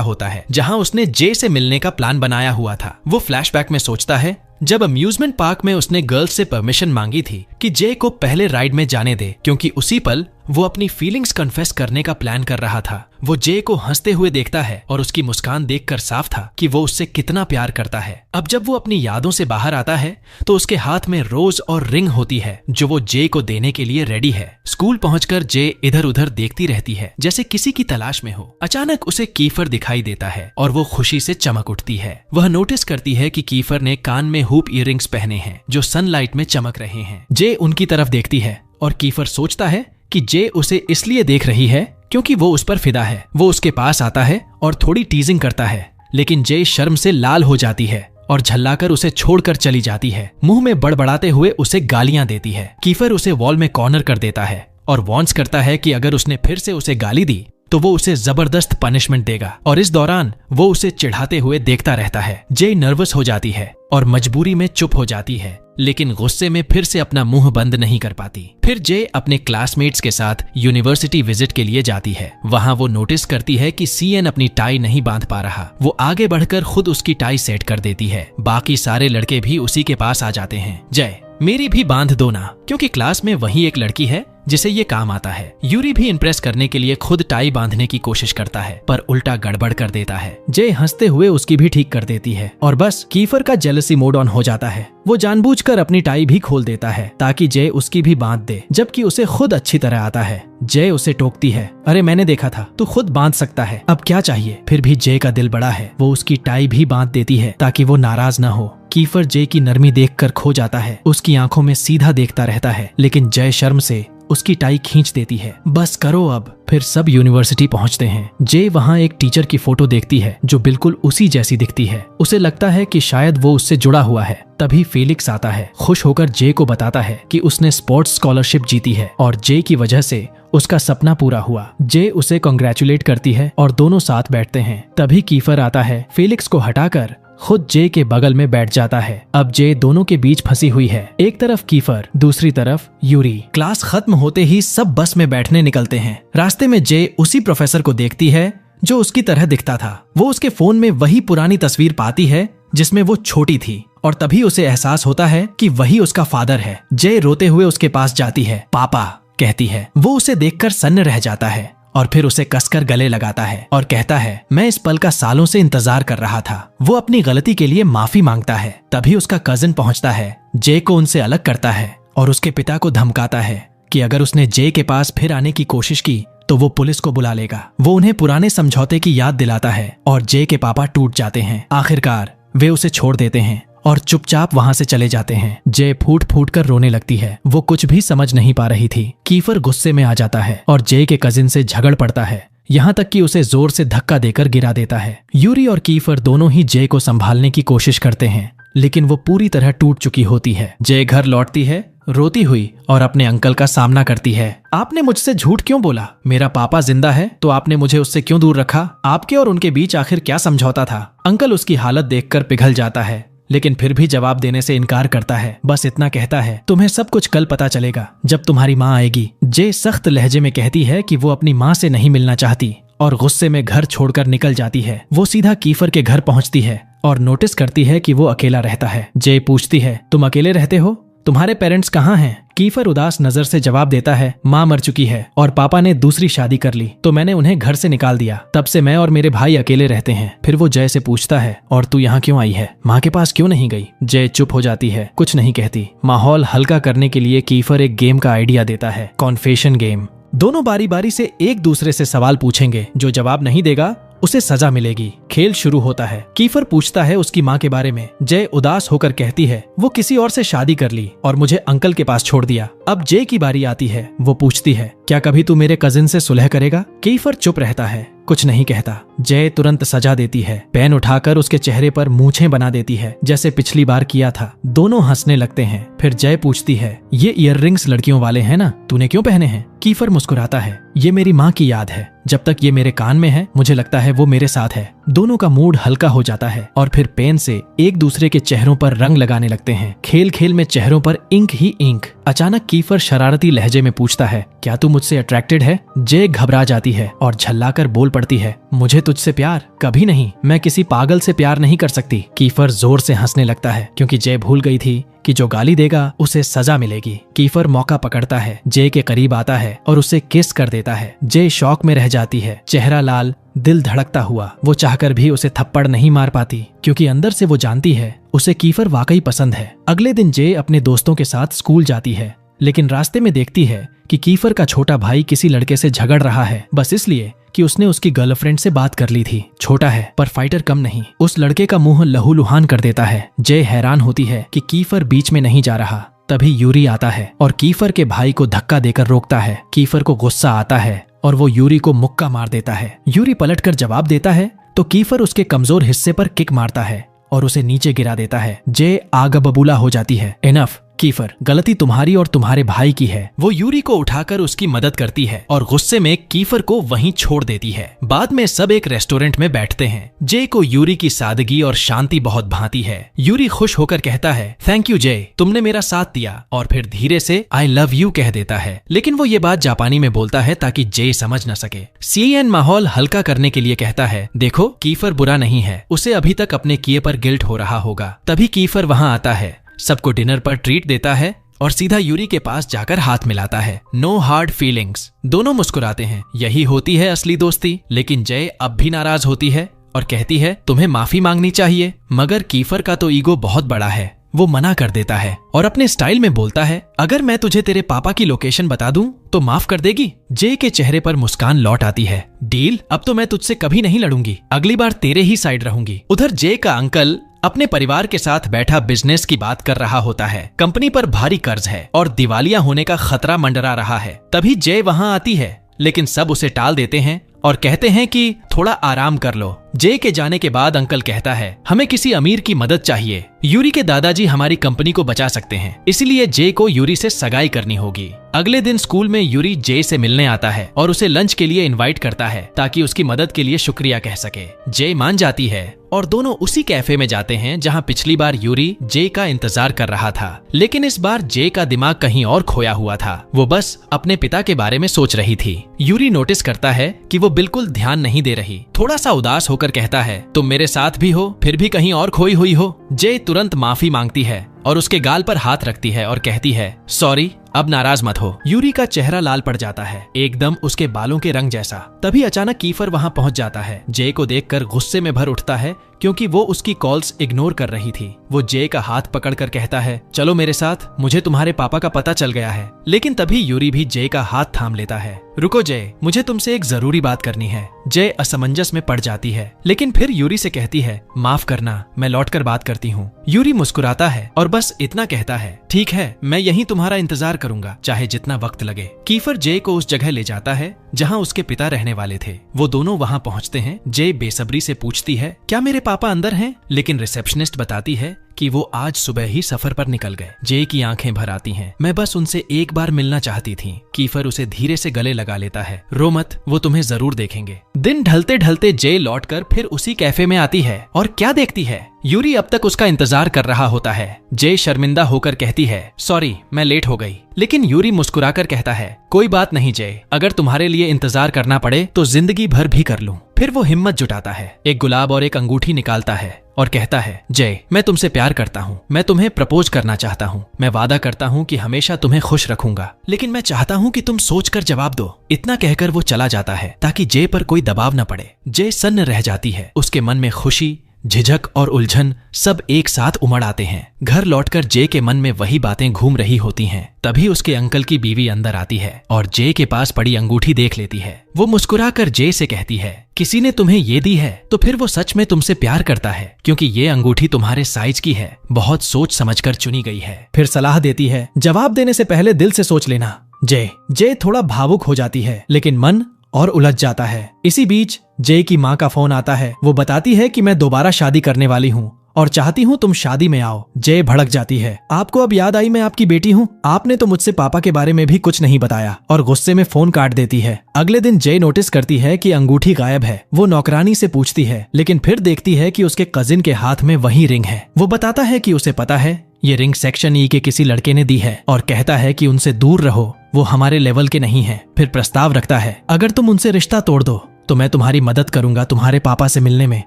होता है जहां उसने जे से मिलने का प्लान बनाया हुआ था। वो फ्लैशबैक में सोचता है जब अम्यूजमेंट पार्क में उसने गर्ल्स से परमिशन मांगी थी कि जे को पहले राइड में जाने दे, क्योंकि उसी पल वो अपनी फीलिंग्स कन्फेस करने का प्लान कर रहा था। वो जे को हंसते हुए देखता है और उसकी मुस्कान देखकर साफ था कि वो उससे कितना प्यार करता है। अब जब वो अपनी यादों से बाहर आता है तो उसके हाथ में रोज और रिंग होती है जो वो जे को देने के लिए रेडी है। स्कूल पहुंचकर जे इधर उधर देखती रहती है जैसे किसी की तलाश में हो। अचानक उसे कीफर दिखाई देता है और वो खुशी से चमक उठती है। वह नोटिस करती है कि कीफर ने कान में हुप इयररिंग्स पहने हैं जो सनलाइट में चमक रहे हैं। जे उनकी तरफ देखती है और कीफर सोचता है कि जे उसे इसलिए देख रही है क्योंकि वो उस पर फिदा है। वो उसके पास आता है और थोड़ी टीजिंग करता है, लेकिन जे शर्म से लाल हो जाती है और झल्लाकर उसे छोड़कर चली जाती है। मुंह में बड़बड़ाते हुए उसे गालियां देती है। कीफर उसे वॉल में कॉर्नर कर देता है और वॉर्न्स करता है कि अगर उसने फिर से उसे गाली दी तो वो उसे जबरदस्त पनिशमेंट देगा, और इस दौरान वो उसे चिढ़ाते हुए देखता रहता है। जे नर्वस हो जाती है और मजबूरी में चुप हो जाती है, लेकिन गुस्से में फिर से अपना मुंह बंद नहीं कर पाती। फिर जे अपने क्लासमेट्स के साथ यूनिवर्सिटी विजिट के लिए जाती है। वहां वो नोटिस करती है कि सीएन अपनी टाई नहीं बांध पा रहा। वो आगे बढ़कर खुद उसकी टाई सेट कर देती है। बाकी सारे लड़के भी उसी के पास आ जाते हैं। जय, मेरी भी बांध दो ना, क्योंकि क्लास में वही एक लड़की है जिसे ये काम आता है। यूरी भी इम्प्रेस करने के लिए खुद टाई बांधने की कोशिश करता है, पर उल्टा गड़बड़ कर देता है। जे हंसते हुए उसकी भी ठीक कर देती है और बस कीफर का जेलसी मोड ऑन हो जाता है। वो जानबूझकर अपनी टाई भी खोल देता है ताकि जे उसकी भी बांध दे, जबकि उसे खुद अच्छी तरह आता है। जे उसे टोकती है, अरे मैंने देखा था, तू खुद बांध सकता है, अब क्या चाहिए। फिर भी जे का दिल बड़ा है, वो उसकी टाई भी बांध देती है ताकि वो नाराज न हो। कीफर जे की नरमी देखकर खो जाता है, उसकी आंखों में सीधा देखता रहता है, लेकिन जय शर्म से उसकी टाई खींच देती है। बस करो अब। फिर सब यूनिवर्सिटी पहुंचते हैं। जे वहां एक टीचर की फोटो देखती है जो बिल्कुल उसी जैसी दिखती है। उसे लगता है कि शायद वो उससे जुड़ा हुआ है। तभी फेलिक्स आता है, खुश होकर जे को बताता है कि उसने स्पोर्ट्स स्कॉलरशिप जीती है और जे की वजह से उसका सपना पूरा हुआ। जे उसे कांग्रेचुलेट करती है और दोनों साथ बैठते हैं। तभी कीफर आता है, फेलिक्स को हटाकर खुद जे के बगल में बैठ जाता है। अब जे दोनों के बीच फंसी हुई है, एक तरफ कीफर, दूसरी तरफ यूरी। क्लास खत्म होते ही सब बस में बैठने निकलते हैं। रास्ते में जे उसी प्रोफेसर को देखती है जो उसकी तरह दिखता था। वो उसके फोन में वही पुरानी तस्वीर पाती है जिसमें वो छोटी थी, और तभी उसे एहसास होता है कि वही उसका फादर है। जे रोते हुए उसके पास जाती है, पापा कहती है। वो उसे देखकर सन्न रह जाता है और फिर उसे कसकर गले लगाता है और कहता है, मैं इस पल का सालों से इंतजार कर रहा था। वो अपनी गलती के लिए माफी मांगता है। तभी उसका कजिन पहुंचता है, जे को उनसे अलग करता है और उसके पिता को धमकाता है कि अगर उसने जे के पास फिर आने की कोशिश की तो वो पुलिस को बुला लेगा। वो उन्हें पुराने समझौते की याद दिलाता है और जे के पापा टूट जाते हैं। आखिरकार वे उसे छोड़ देते हैं और चुपचाप वहां से चले जाते हैं। जे फूट फूट कर रोने लगती है। वो कुछ भी समझ नहीं पा रही थी। कीफर गुस्से में आ जाता है और जे के कजिन से झगड़ पड़ता है, यहाँ तक कि उसे जोर से धक्का देकर गिरा देता है। यूरी और कीफर दोनों ही जे को संभालने की कोशिश करते हैं, लेकिन वो पूरी तरह टूट चुकी होती है। जे घर लौटती है रोती हुई और अपने अंकल का सामना करती है। आपने मुझसे झूठ क्यों बोला? मेरा पापा जिंदा है तो आपने मुझे उससे क्यों दूर रखा? आपके और उनके बीच आखिर क्या समझौता था? अंकल उसकी हालत देखकर पिघल जाता है, लेकिन फिर भी जवाब देने से इनकार करता है। बस इतना कहता है, तुम्हें सब कुछ कल पता चलेगा जब तुम्हारी माँ आएगी। जे सख्त लहजे में कहती है कि वो अपनी माँ से नहीं मिलना चाहती और गुस्से में घर छोड़कर निकल जाती है। वो सीधा कीफर के घर पहुंचती है और नोटिस करती है कि वो अकेला रहता है। जे पूछती है, तुम अकेले रहते हो? तुम्हारे पेरेंट्स कहाँ हैं? कीफर उदास नजर से जवाब देता है, माँ मर चुकी है और पापा ने दूसरी शादी कर ली तो मैंने उन्हें घर से निकाल दिया। तब से मैं और मेरे भाई अकेले रहते हैं। फिर वो जय से पूछता है, और तू यहाँ क्यों आई है? माँ के पास क्यों नहीं गई? जय चुप हो जाती है, कुछ नहीं कहती। माहौल हल्का करने के लिए कीफर एक गेम का आइडिया देता है, कॉन्फेशन गेम। दोनों बारी बारी से एक दूसरे से सवाल पूछेंगे। जो जवाब नहीं देगा उसे सजा मिलेगी। खेल शुरू होता है। कीफर पूछता है उसकी माँ के बारे में। जय उदास होकर कहती है वो किसी और से शादी कर ली और मुझे अंकल के पास छोड़ दिया। अब जय की बारी आती है। वो पूछती है क्या कभी तू मेरे कजिन से सुलह करेगा? कीफर चुप रहता है, कुछ नहीं कहता। जय तुरंत सजा देती है। पेन उठाकर उसके चेहरे पर मूछें बना देती है जैसे पिछली बार किया था। दोनों हंसने लगते हैं। फिर जय पूछती है ये ईयररिंग्स लड़कियों वाले हैं ना, तूने क्यों पहने हैं? कीफर मुस्कुराता है ये मेरी माँ की याद है। जब तक ये मेरे कान में है मुझे लगता है वो मेरे साथ है। दोनों का मूड हल्का हो जाता है और फिर पेन से एक दूसरे के चेहरों पर रंग लगाने लगते हैं। खेल खेल में चेहरों पर इंक ही इंक। अचानक कीफर शरारती लहजे में पूछता है क्या तू मुझसे अट्रैक्टेड है? जय घबरा जाती है और झल्लाकर बोल पड़ती है मुझे तुझसे प्यार कभी नहीं, मैं किसी पागल से प्यार नहीं कर सकती। कीफर जोर से हंसने लगता है क्योंकि जय भूल गई थी कि जो गाली देगा उसे सजा मिलेगी। कीफर मौका पकड़ता है, जय के करीब आता है और उसे किस कर देता है। जय शौक में रह जाती है, चेहरा लाल, दिल धड़कता हुआ। वो चाहकर भी उसे थप्पड़ नहीं मार पाती क्योंकि अंदर से वो जानती है उसे कीफर वाकई पसंद है। अगले दिन जय अपने दोस्तों के साथ स्कूल जाती है लेकिन रास्ते में देखती है कि कीफर का छोटा भाई किसी लड़के से झगड़ रहा है बस इसलिए कि उसने उसकी गर्लफ्रेंड से बात कर ली थी। छोटा है पर फाइटर कम नहीं। उस लड़के का मुंह लहूलुहान कर देता है। जय हैरान होती है कि कीफर बीच में नहीं जा रहा। तभी यूरी आता है और कीफर के भाई को धक्का देकर रोकता है। कीफर को गुस्सा आता है और वो यूरी को मुक्का मार देता है। यूरी पलटकर जवाब देता है तो कीफर उसके कमजोर हिस्से पर किक मारता है और उसे नीचे गिरा देता है। जय आग बबूला हो जाती है। इनफ कीफर, गलती तुम्हारी और तुम्हारे भाई की है। वो यूरी को उठाकर उसकी मदद करती है और गुस्से में कीफर को वहीं छोड़ देती है। बाद में सब एक रेस्टोरेंट में बैठते हैं। जय को यूरी की सादगी और शांति बहुत भाती है। यूरी खुश होकर कहता है थैंक यू जय, तुमने मेरा साथ दिया, और फिर धीरे से आई लव यू कह देता है। लेकिन वो ये बात जापानी में बोलता है ताकि जय समझ न सके। सीएन माहौल हल्का करने के लिए कहता है देखो कीफर बुरा नहीं है, उसे अभी तक अपने किए पर गिल्ट हो रहा होगा। तभी कीफर वहां आता है, सबको डिनर पर ट्रीट देता है और सीधा यूरी के पास जाकर हाथ मिलाता है। No hard feelings. दोनों मुस्कुराते हैं। यही होती है असली दोस्ती। लेकिन जय अब भी नाराज होती है और कहती है तुम्हें माफी मांगनी चाहिए। मगर कीफर का तो ईगो बहुत बड़ा है। वो मना कर देता है और अपने स्टाइल में बोलता है अगर मैं तुझे तेरे पापा की लोकेशन बता दूं तो माफ कर देगी? जय के चेहरे पर मुस्कान लौट आती है। डील, अब तो मैं तुझसे कभी नहीं लड़ूंगी, अगली बार तेरे ही साइड रहूंगी। उधर जय का अंकल अपने परिवार के साथ बैठा बिजनेस की बात कर रहा होता है। कंपनी पर भारी कर्ज है और दिवालिया होने का खतरा मंडरा रहा है। तभी जय वहां आती है लेकिन सब उसे टाल देते हैं और कहते हैं कि थोड़ा आराम कर लो। जय के जाने के बाद अंकल कहता है हमें किसी अमीर की मदद चाहिए। यूरी के दादाजी हमारी कंपनी को बचा सकते हैं, इसलिए जय को यूरी से सगाई करनी होगी। अगले दिन स्कूल में यूरी जय से मिलने आता है और उसे लंच के लिए इनवाइट करता है ताकि उसकी मदद के लिए शुक्रिया कह सके। जय मान जाती है और दोनों उसी कैफे में जाते हैं जहां पिछली बार यूरी जय का इंतजार कर रहा था। लेकिन इस बार जय का दिमाग कहीं और खोया हुआ था। वो बस अपने पिता के बारे में सोच रही थी। यूरी नोटिस करता है कि वो बिल्कुल ध्यान नहीं दे रही। थोड़ा सा उदास होकर कहता है तुम मेरे साथ भी हो फिर भी कहीं और खोई हुई हो। जय तुरंत माफी मांगती है और उसके गाल पर हाथ रखती है और कहती है सॉरी, अब नाराज मत हो। यूरी का चेहरा लाल पड़ जाता है, एकदम उसके बालों के रंग जैसा। तभी अचानक कीफर वहां पहुंच जाता है। जय को देखकर गुस्से में भर उठता है क्योंकि वो उसकी कॉल्स इग्नोर कर रही थी। वो जय का हाथ पकड़कर कहता है चलो मेरे साथ, मुझे तुम्हारे पापा का पता चल गया है। लेकिन तभी यूरी भी जय का हाथ थाम लेता है। रुको जय, मुझे तुमसे एक जरूरी बात करनी है। जय असमंजस में पड़ जाती है लेकिन फिर यूरी से कहती है माफ करना, मैं लौटकर बात करती हूँ। यूरी मुस्कुराता है और बस इतना कहता है ठीक है, मैं यहीं तुम्हारा इंतजार करूंगा, चाहे जितना वक्त लगे। कीफर जय को उस जगह ले जाता है जहां उसके पिता रहने वाले थे। वो दोनों वहां पहुंचते हैं। जय बेसब्री से पूछती है क्या मेरे पापा अंदर हैं? लेकिन रिसेप्शनिस्ट बताती है कि वो आज सुबह ही सफर पर निकल गए। जय की आंखें भर आती हैं। मैं बस उनसे एक बार मिलना चाहती थी। कीफर उसे धीरे से गले लगा लेता है। रो मत, वो तुम्हें जरूर देखेंगे। दिन ढलते ढलते जय लौटकर फिर उसी कैफे में आती है और क्या देखती है, यूरी अब तक उसका इंतजार कर रहा होता है। जय शर्मिंदा होकर कहती है सॉरी, मैं लेट हो गई। लेकिन यूरी मुस्कुराकर कहता है कोई बात नहीं जय, अगर तुम्हारे लिए इंतजार करना पड़े तो जिंदगी भर भी कर लूं। फिर वो हिम्मत जुटाता है, एक गुलाब और एक अंगूठी निकालता है और कहता है जय, मैं तुमसे प्यार करता हूँ, मैं तुम्हें प्रपोज करना चाहता हूँ। मैं वादा करता हूँ कि हमेशा तुम्हें खुश रखूंगा, लेकिन मैं चाहता हूँ कि तुम सोचकर जवाब दो। इतना कहकर वो चला जाता है ताकि जय पर कोई दबाव न पड़े। जय सन्न रह जाती है। उसके मन में खुशी, झिझक और उलझन सब एक साथ उमड़ आते हैं। घर लौटकर जे के मन में वही बातें घूम रही होती हैं। तभी उसके अंकल की बीवी अंदर आती है और जे के पास पड़ी अंगूठी देख लेती है। वो मुस्कुराकर जे से कहती है, किसी ने तुम्हें ये दी है तो फिर वो सच में तुमसे प्यार करता है, क्योंकि ये अंगूठी तुम्हारे साइज की है, बहुत सोच समझकर चुनी गई है। फिर सलाह देती है, जवाब देने से पहले दिल से सोच लेना। जे थोड़ा भावुक हो जाती है, लेकिन मन और उलझ जाता है। इसी बीच जे की माँ का फोन आता है। वो बताती है कि मैं दोबारा शादी करने वाली हूँ और चाहती हूँ तुम शादी में आओ। जे भड़क जाती है, आपको अब याद आई मैं आपकी बेटी हूँ? आपने तो मुझसे पापा के बारे में भी कुछ नहीं बताया, और गुस्से में फोन काट देती है। अगले दिन जे नोटिस करती है कि अंगूठी गायब है। वो नौकरानी से पूछती है, लेकिन फिर देखती है कि उसके कजिन के हाथ में वही रिंग है। वो बताता है कि उसे पता है ये रिंग सेक्शन ई के किसी लड़के ने दी है, और कहता है कि उनसे दूर रहो, वो हमारे लेवल के नहीं है। फिर प्रस्ताव रखता है, अगर तुम उनसे रिश्ता तोड़ दो तो मैं तुम्हारी मदद करूंगा तुम्हारे पापा से मिलने में,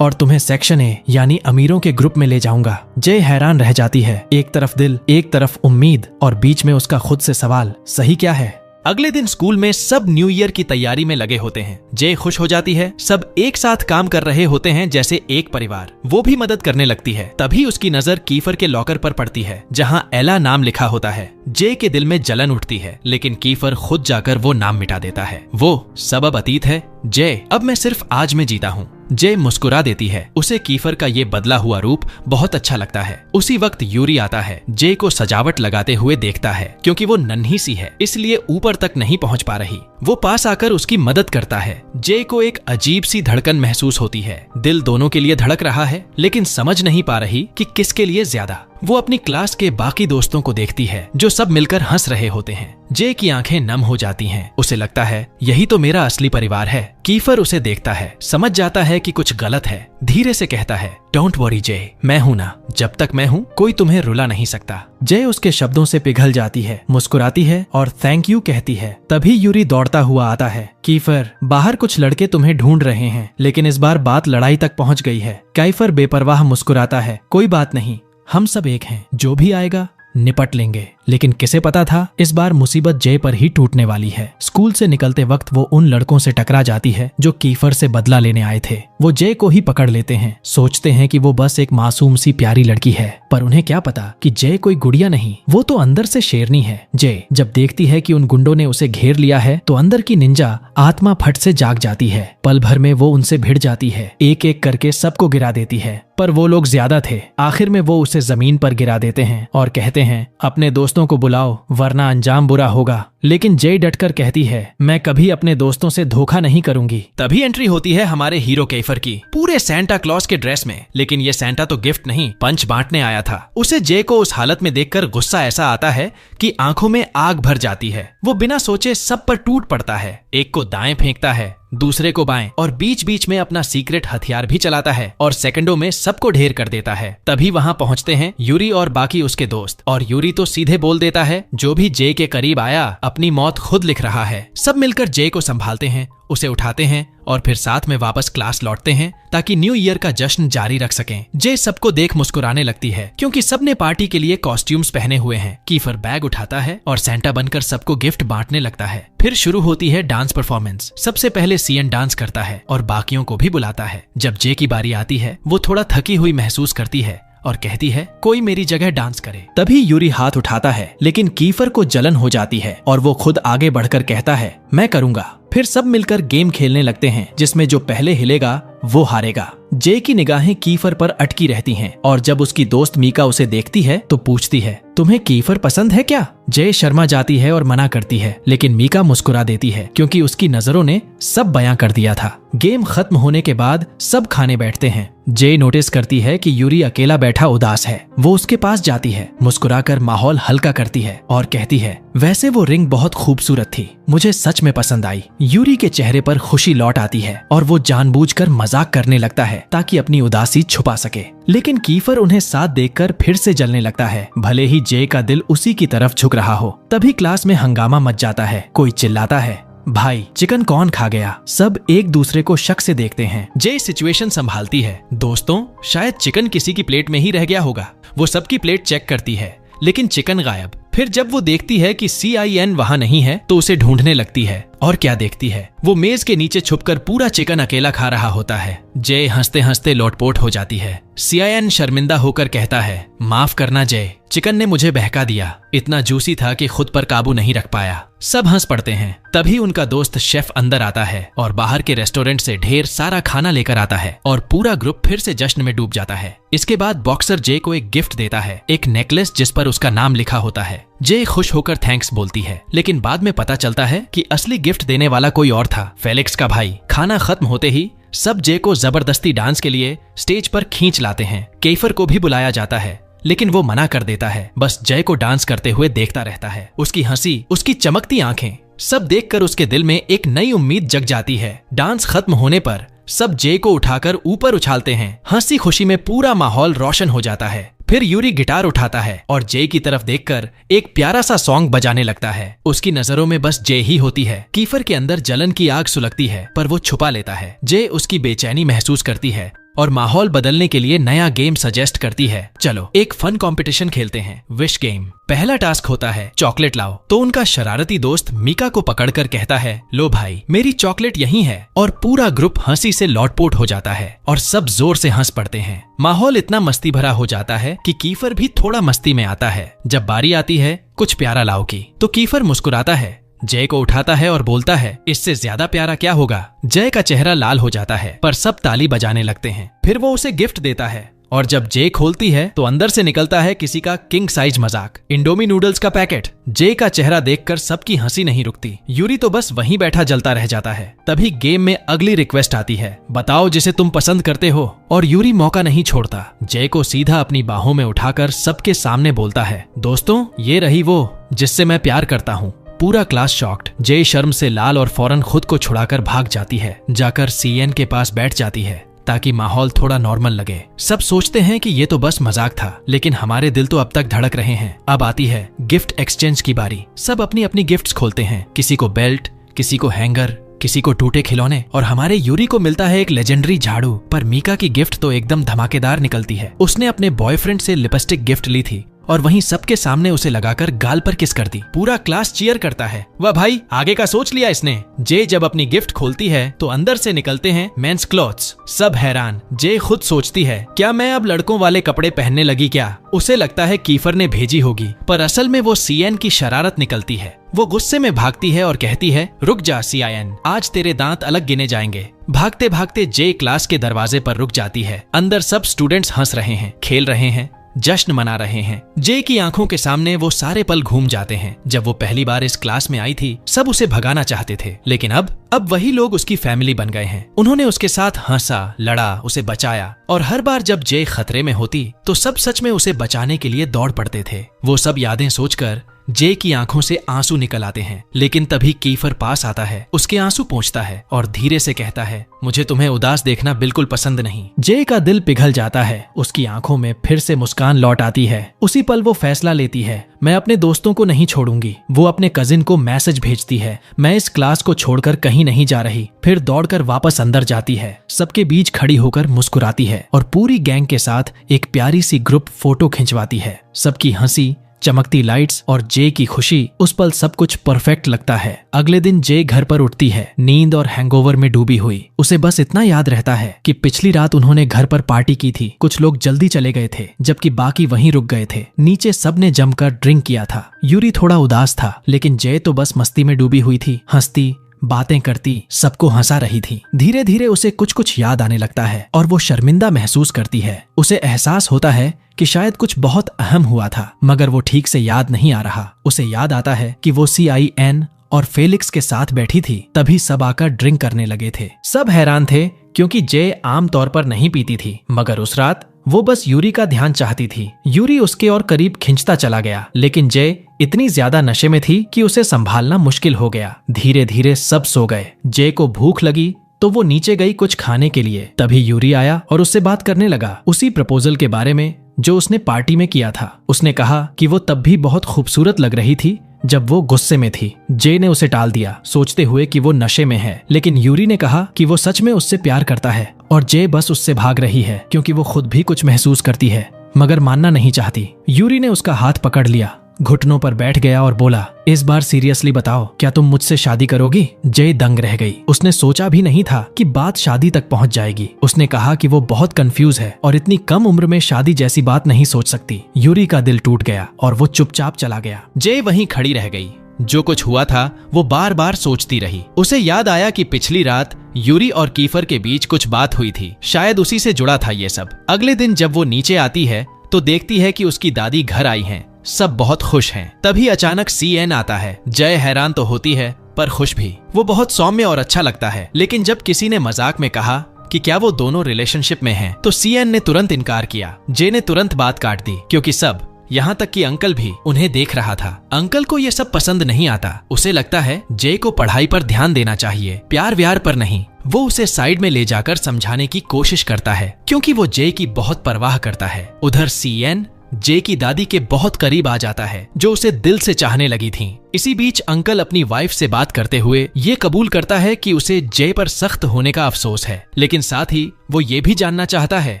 और तुम्हें सेक्शन ए यानी अमीरों के ग्रुप में ले जाऊंगा। जे हैरान रह जाती है। एक तरफ दिल, एक तरफ उम्मीद, और बीच में उसका खुद से सवाल, सही क्या है? अगले दिन स्कूल में सब न्यू ईयर की तैयारी में लगे होते हैं। जे खुश हो जाती है। सब एक साथ काम कर रहे होते हैं जैसे एक परिवार। वो भी मदद करने लगती है। तभी उसकी नजर कीफर के लॉकर पर पड़ती है, जहां एला नाम लिखा होता है। जे के दिल में जलन उठती है, लेकिन कीफर खुद जाकर वो नाम मिटा देता है। वो सब अब अतीत है। जे, अब मैं सिर्फ आज में जीता हूँ। जे मुस्कुरा देती है। उसे कीफर का ये बदला हुआ रूप बहुत अच्छा लगता है। उसी वक्त यूरी आता है। जे को सजावट लगाते हुए देखता है। क्योंकि वो नन्ही सी है, इसलिए ऊपर तक नहीं पहुंच पा रही। वो पास आकर उसकी मदद करता है। जे को एक अजीब सी धड़कन महसूस होती है। दिल दोनों के लिए धड़क रहा है, लेकिन समझ नहीं पा रही कि किसके लिए ज्यादा। वो अपनी क्लास के बाकी दोस्तों को देखती है, जो सब मिलकर हंस रहे होते हैं। जे की आंखें नम हो जाती हैं। उसे लगता है यही तो मेरा असली परिवार है। कीफर उसे देखता है, समझ जाता है कि कुछ गलत है। धीरे से कहता है, डोंट वरी जे, मैं हूं ना, जब तक मैं हूं कोई तुम्हें रुला नहीं सकता। जे उसके शब्दों से पिघल जाती है, मुस्कुराती है और थैंक यू कहती है। तभी यूरी दौड़ता हुआ आता है। कीफर, बाहर कुछ लड़के तुम्हें ढूंढ रहे हैं। लेकिन इस बार बात लड़ाई तक पहुंच गई है। कीफर बेपरवाह मुस्कुराता है, कोई बात नहीं, हम सब एक हैं, जो भी आएगा निपट लेंगे। लेकिन किसे पता था इस बार मुसीबत जे पर ही टूटने वाली है। स्कूल से निकलते वक्त वो उन लड़कों से टकरा जाती है जो कीफर से बदला लेने आए थे। वो जे को ही पकड़ लेते हैं। सोचते हैं कि वो बस एक मासूम सी प्यारी लड़की है, पर उन्हें क्या पता कि जे कोई गुड़िया नहीं, वो तो अंदर से शेरनी है। जे जब देखती है कि उन गुंडों ने उसे घेर लिया है तो अंदर की निंजा आत्मा फट से जाग जाती है। पल भर में वो उनसे भिड़ जाती है, एक एक करके सबको गिरा देती है। पर वो लोग ज्यादा थे। आखिर में वो उसे जमीन पर गिरा देते हैं और कहते हैं, अपने दोस्तों को बुलाओ वरना अंजाम बुरा होगा। लेकिन जे डटकर कहती है, मैं कभी अपने दोस्तों से धोखा नहीं करूंगी। तभी एंट्री होती है हमारे हीरो कीफर की, पूरे सेंटा क्लॉज के ड्रेस में। लेकिन ये सेंटा तो गिफ्ट नहीं, पंच बांटने आया था। उसे जे को उस हालत में देखकर गुस्सा ऐसा आता है कि आंखों में आग भर जाती है। वो बिना सोचे सब पर टूट पड़ता है। एक को दाएं फेंकता है, दूसरे को बाएं, और बीच बीच में अपना सीक्रेट हथियार भी चलाता है और सेकंडों में सबको ढेर कर देता है। तभी वहां पहुंचते हैं यूरी और बाकी उसके दोस्त, और यूरी तो सीधे बोल देता है, जो भी जे के करीब आया अपनी मौत खुद लिख रहा है। सब मिलकर जे को संभालते हैं, उसे उठाते हैं और फिर साथ में वापस क्लास लौटते हैं ताकि न्यू ईयर का जश्न जारी रख सकें। जे सबको देख मुस्कुराने लगती है क्योंकि सबने पार्टी के लिए कॉस्ट्यूम्स पहने हुए हैं। कीफर बैग उठाता है और सेंटा बनकर सबको गिफ्ट बांटने लगता है। फिर शुरू होती है डांस परफॉर्मेंस। सबसे पहले सीएन डांस करता है और बाकियों को भी बुलाता है। जब जे की बारी आती है वो थोड़ा थकी हुई महसूस करती है और कहती है, कोई मेरी जगह डांस करे। तभी यूरी हाथ उठाता है, लेकिन कीफर को जलन हो जाती है और वो खुद आगे बढ़कर कहता है, मैं करूंगा। फिर सब मिलकर गेम खेलने लगते हैं जिसमें जो पहले हिलेगा वो हारेगा। जे की निगाहें कीफर पर अटकी रहती हैं और जब उसकी दोस्त मीका उसे देखती है तो पूछती है, तुम्हें कीफर पसंद है क्या? जे शर्मा जाती है और मना करती है, लेकिन मीका मुस्कुरा देती है क्योंकि उसकी नजरों ने सब बयां कर दिया था। गेम खत्म होने के बाद सब खाने बैठते हैं। जे नोटिस करती है कि यूरी अकेला बैठा उदास है। वो उसके पास जाती है, मुस्कुराकर माहौल हल्का करती है और कहती है, वैसे वो रिंग बहुत खूबसूरत थी, मुझे सच में पसंद आई। यूरी के चेहरे पर खुशी लौट आती है और वो जानबूझकर मजाक करने लगता है ताकि अपनी उदासी छुपा सके। लेकिन कीफर उन्हें साथ देखकर फिर से जलने लगता है, भले ही जे का दिल उसी की तरफ झुक रहा हो। तभी क्लास में हंगामा मच जाता है। कोई चिल्लाता है, भाई चिकन कौन खा गया? सब एक दूसरे को शक से देखते हैं। जे सिचुएशन संभालती है, दोस्तों शायद चिकन किसी की प्लेट में ही रह गया होगा। वो सबकी प्लेट चेक करती है लेकिन चिकन गायब। फिर जब वो देखती है कि CIN वहां नहीं है तो उसे ढूंढने लगती है। और क्या देखती है, वो मेज के नीचे छुपकर पूरा चिकन अकेला खा रहा होता है। जय हंसते हंसते लोटपोट हो जाती है। सीआईएन शर्मिंदा होकर कहता है, माफ करना जय, चिकन ने मुझे बहका दिया, इतना जूसी था कि खुद पर काबू नहीं रख पाया। सब हंस पड़ते हैं। तभी उनका दोस्त शेफ अंदर आता है और बाहर के रेस्टोरेंट से ढेर सारा खाना लेकर आता है और पूरा ग्रुप फिर से जश्न में डूब जाता है। इसके बाद बॉक्सर जय को एक गिफ्ट देता है, एक नेकलेस जिस पर उसका नाम लिखा होता है। जय खुश होकर थैंक्स बोलती है, लेकिन बाद में पता चलता है कि असली गिफ्ट देने वाला कोई और था, फेलिक्स का भाई। खाना खत्म होते ही सब जय को जबरदस्ती डांस के लिए स्टेज पर खींच लाते हैं। केफर को भी बुलाया जाता है, लेकिन वो मना कर देता है, बस जय को डांस करते हुए देखता रहता है। उसकी हंसी, उसकी चमकती आंखें, सब देखकर उसके दिल में एक नई उम्मीद जग जाती है। डांस खत्म होने पर सब जय को उठाकर ऊपर उछालते हैं। हंसी खुशी में पूरा माहौल रोशन हो जाता है। फिर यूरी गिटार उठाता है और जय की तरफ देखकर एक प्यारा सा सॉन्ग बजाने लगता है। उसकी नजरों में बस जय ही होती है। कीफर के अंदर जलन की आग सुलगती है, पर वो छुपा लेता है। जय उसकी बेचैनी महसूस करती है और माहौल बदलने के लिए नया गेम सजेस्ट करती है। चलो एक फन कंपटीशन खेलते हैं, विश गेम। पहला टास्क होता है चॉकलेट लाओ। तो उनका शरारती दोस्त मीका को पकड़कर कहता है, लो भाई मेरी चॉकलेट यहीं है। और पूरा ग्रुप हंसी से लौटपोट हो जाता है और सब जोर से हंस पड़ते हैं। माहौल इतना मस्ती भरा हो जाता है कि कीफर भी थोड़ा मस्ती में आता है। जब बारी आती है कुछ प्यारा लाओ की, तो कीफर मुस्कुराता है, जय को उठाता है और बोलता है, इससे ज्यादा प्यारा क्या होगा। जय का चेहरा लाल हो जाता है, पर सब ताली बजाने लगते हैं। फिर वो उसे गिफ्ट देता है और जब जय खोलती है तो अंदर से निकलता है किसी का किंग साइज मजाक, इंडोमी नूडल्स का पैकेट। जय का चेहरा देखकर सबकी हंसी नहीं रुकती। यूरी तो बस वहीं बैठा जलता रह जाता है। तभी गेम में अगली रिक्वेस्ट आती है, बताओ जिसे तुम पसंद करते हो। और यूरी मौका नहीं छोड़ता, जय को सीधा अपनी बाहों में उठाकर सबके सामने बोलता है, दोस्तों ये रही वो जिससे मैं प्यार करता हूँ। पूरा क्लास शॉक्ड। जय शर्म से लाल और फौरन खुद को छुड़ाकर भाग जाती है। जाकर सीएन के पास बैठ जाती है ताकि माहौल थोड़ा नॉर्मल लगे। सब सोचते हैं कि ये तो बस मजाक था, लेकिन हमारे दिल तो अब तक धड़क रहे हैं। अब आती है गिफ्ट एक्सचेंज की बारी। सब अपनी अपनी गिफ्ट्स खोलते हैं, किसी को बेल्ट, किसी को हैंगर, किसी को टूटे खिलौने, और हमारे यूरी को मिलता है एक लेजेंडरी झाड़ू। पर मीका की गिफ्ट तो एकदम धमाकेदार निकलती है। उसने अपने बॉयफ्रेंड से लिपस्टिक गिफ्ट ली थी और वहीं सबके सामने उसे लगाकर गाल पर किस कर दी। पूरा क्लास चीयर करता है, वाह भाई आगे का सोच लिया इसने। जय जब अपनी गिफ्ट खोलती है तो अंदर से निकलते हैं मेंस क्लॉथ्स। सब हैरान। जय खुद सोचती है, क्या मैं अब लड़कों वाले कपड़े पहनने लगी क्या। उसे लगता है कीफर ने भेजी होगी, पर असल में वो सीएन की शरारत निकलती है। वो गुस्से में भागती है और कहती है, रुक जा सीआईएन, आज तेरे दांत अलग गिने जाएंगे। भागते भागते जय क्लास के दरवाजे पर रुक जाती है। अंदर सब स्टूडेंट्स हंस रहे हैं, खेल रहे हैं, जश्न मना रहे हैं। जय की आंखों के सामने वो सारे पल घूम जाते हैं। जब वो पहली बार इस क्लास में आई थी, सब उसे भगाना चाहते थे, लेकिन अब वही लोग उसकी फैमिली बन गए हैं। उन्होंने उसके साथ हंसा, लड़ा, उसे बचाया, और हर बार जब जय खतरे में होती तो सब सच में उसे बचाने के लिए दौड़ पड़ते थे। वो सब यादें सोचकर जय की आंखों से आंसू निकल आते हैं। लेकिन तभी कीफर पास आता है, उसके आंसू पोंछता है और धीरे से कहता है, मुझे तुम्हें उदास देखना बिल्कुल पसंद नहीं। जय का दिल पिघल जाता है। उसकी आंखों में फिर से मुस्कान लौट आती है। उसी पल वो फैसला लेती है, मैं अपने दोस्तों को नहीं छोड़ूंगी। वो अपने कजिन को मैसेज भेजती है, मैं इस क्लास को छोड़कर कहीं नहीं जा रही। फिर दौड़कर वापस अंदर जाती है, सबके बीच खड़ी होकर मुस्कुराती है और पूरी गैंग के साथ एक प्यारी सी ग्रुप फोटो खिंचवाती है। सबकी हंसी, चमकती लाइट्स और जय की खुशी, उस पल सब कुछ परफेक्ट लगता है। अगले दिन जय घर पर उठती है, नींद और हैंगओवर में डूबी हुई। उसे बस इतना याद रहता है कि पिछली रात उन्होंने घर पर पार्टी की थी। कुछ लोग जल्दी चले गए थे, जबकि बाकी वहीं रुक गए थे। नीचे सबने जमकर ड्रिंक किया था। यूरी थोड़ा उदास था, लेकिन जय तो बस मस्ती में डूबी हुई थी, हंसती, बातें करती, सबको हंसा रही थी। धीरे धीरे उसे कुछ कुछ याद आने लगता है और वो शर्मिंदा महसूस करती है। उसे एहसास होता है कि शायद कुछ बहुत अहम हुआ था, मगर वो ठीक से याद नहीं आ रहा। उसे याद आता है कि वो सीआईएन और फेलिक्स के साथ बैठी थी, तभी सब आकर ड्रिंक करने लगे थे। सब हैरान थे क्योंकि जय आम तौर पर नहीं पीती थी, मगर उस रात वो बस यूरी का ध्यान चाहती थी। यूरी उसके और करीब खिंचता चला गया, लेकिन जय इतनी ज्यादा नशे में थी कि उसे संभालना मुश्किल हो गया। धीरे धीरे सब सो गए। जय को भूख लगी तो वो नीचे गई कुछ खाने के लिए। तभी यूरी आया और उससे बात करने लगा, उसी प्रपोजल के बारे में जो उसने पार्टी में किया था। उसने कहा कि वो तब भी बहुत खूबसूरत लग रही थी जब वो गुस्से में थी। जय ने उसे टाल दिया, सोचते हुए कि वो नशे में है, लेकिन यूरी ने कहा कि वो सच में उससे प्यार करता है और जय बस उससे भाग रही है क्योंकि वो खुद भी कुछ महसूस करती है, मगर मानना नहीं चाहती। यूरी ने उसका हाथ पकड़ लिया, घुटनों पर बैठ गया और बोला, इस बार सीरियसली बताओ, क्या तुम मुझसे शादी करोगी? जय दंग रह गई। उसने सोचा भी नहीं था कि बात शादी तक पहुंच जाएगी। उसने कहा कि वो बहुत कंफ्यूज है और इतनी कम उम्र में शादी जैसी बात नहीं सोच सकती। यूरी का दिल टूट गया और वो चुपचाप चला गया। जय वहीं खड़ी रह गई। जो कुछ हुआ था वो बार बार सोचती रही। उसे याद आया कि पिछली रात यूरी और कीफर के बीच कुछ बात हुई थी, शायद उसी से जुड़ा था ये सब। अगले दिन जब वो नीचे आती है तो देखती है कि उसकी दादी घर आई हैं। सब बहुत खुश हैं। तभी अचानक सीएन आता है। जय हैरान तो होती है पर खुश भी। वो बहुत सौम्य और अच्छा लगता है, लेकिन जब किसी ने मजाक में कहा कि क्या वो दोनों रिलेशनशिप में हैं, तो सीएन ने तुरंत इनकार किया। जय ने तुरंत बात काट दी, क्योंकि सब, यहाँ तक कि अंकल भी उन्हें देख रहा था। अंकल को ये सब पसंद नहीं आता। उसे लगता है जय को पढ़ाई पर ध्यान देना चाहिए, प्यार व्यार पर नहीं। वो उसे साइड में ले जाकर समझाने की कोशिश करता है, क्योंकि वो जय की बहुत परवाह करता है। उधर सीएन जय की दादी के बहुत करीब आ जाता है, जो उसे दिल से चाहने लगी थी। इसी बीच अंकल अपनी वाइफ से बात करते हुए ये कबूल करता है कि उसे जय पर सख्त होने का अफसोस है, लेकिन साथ ही वो ये भी जानना चाहता है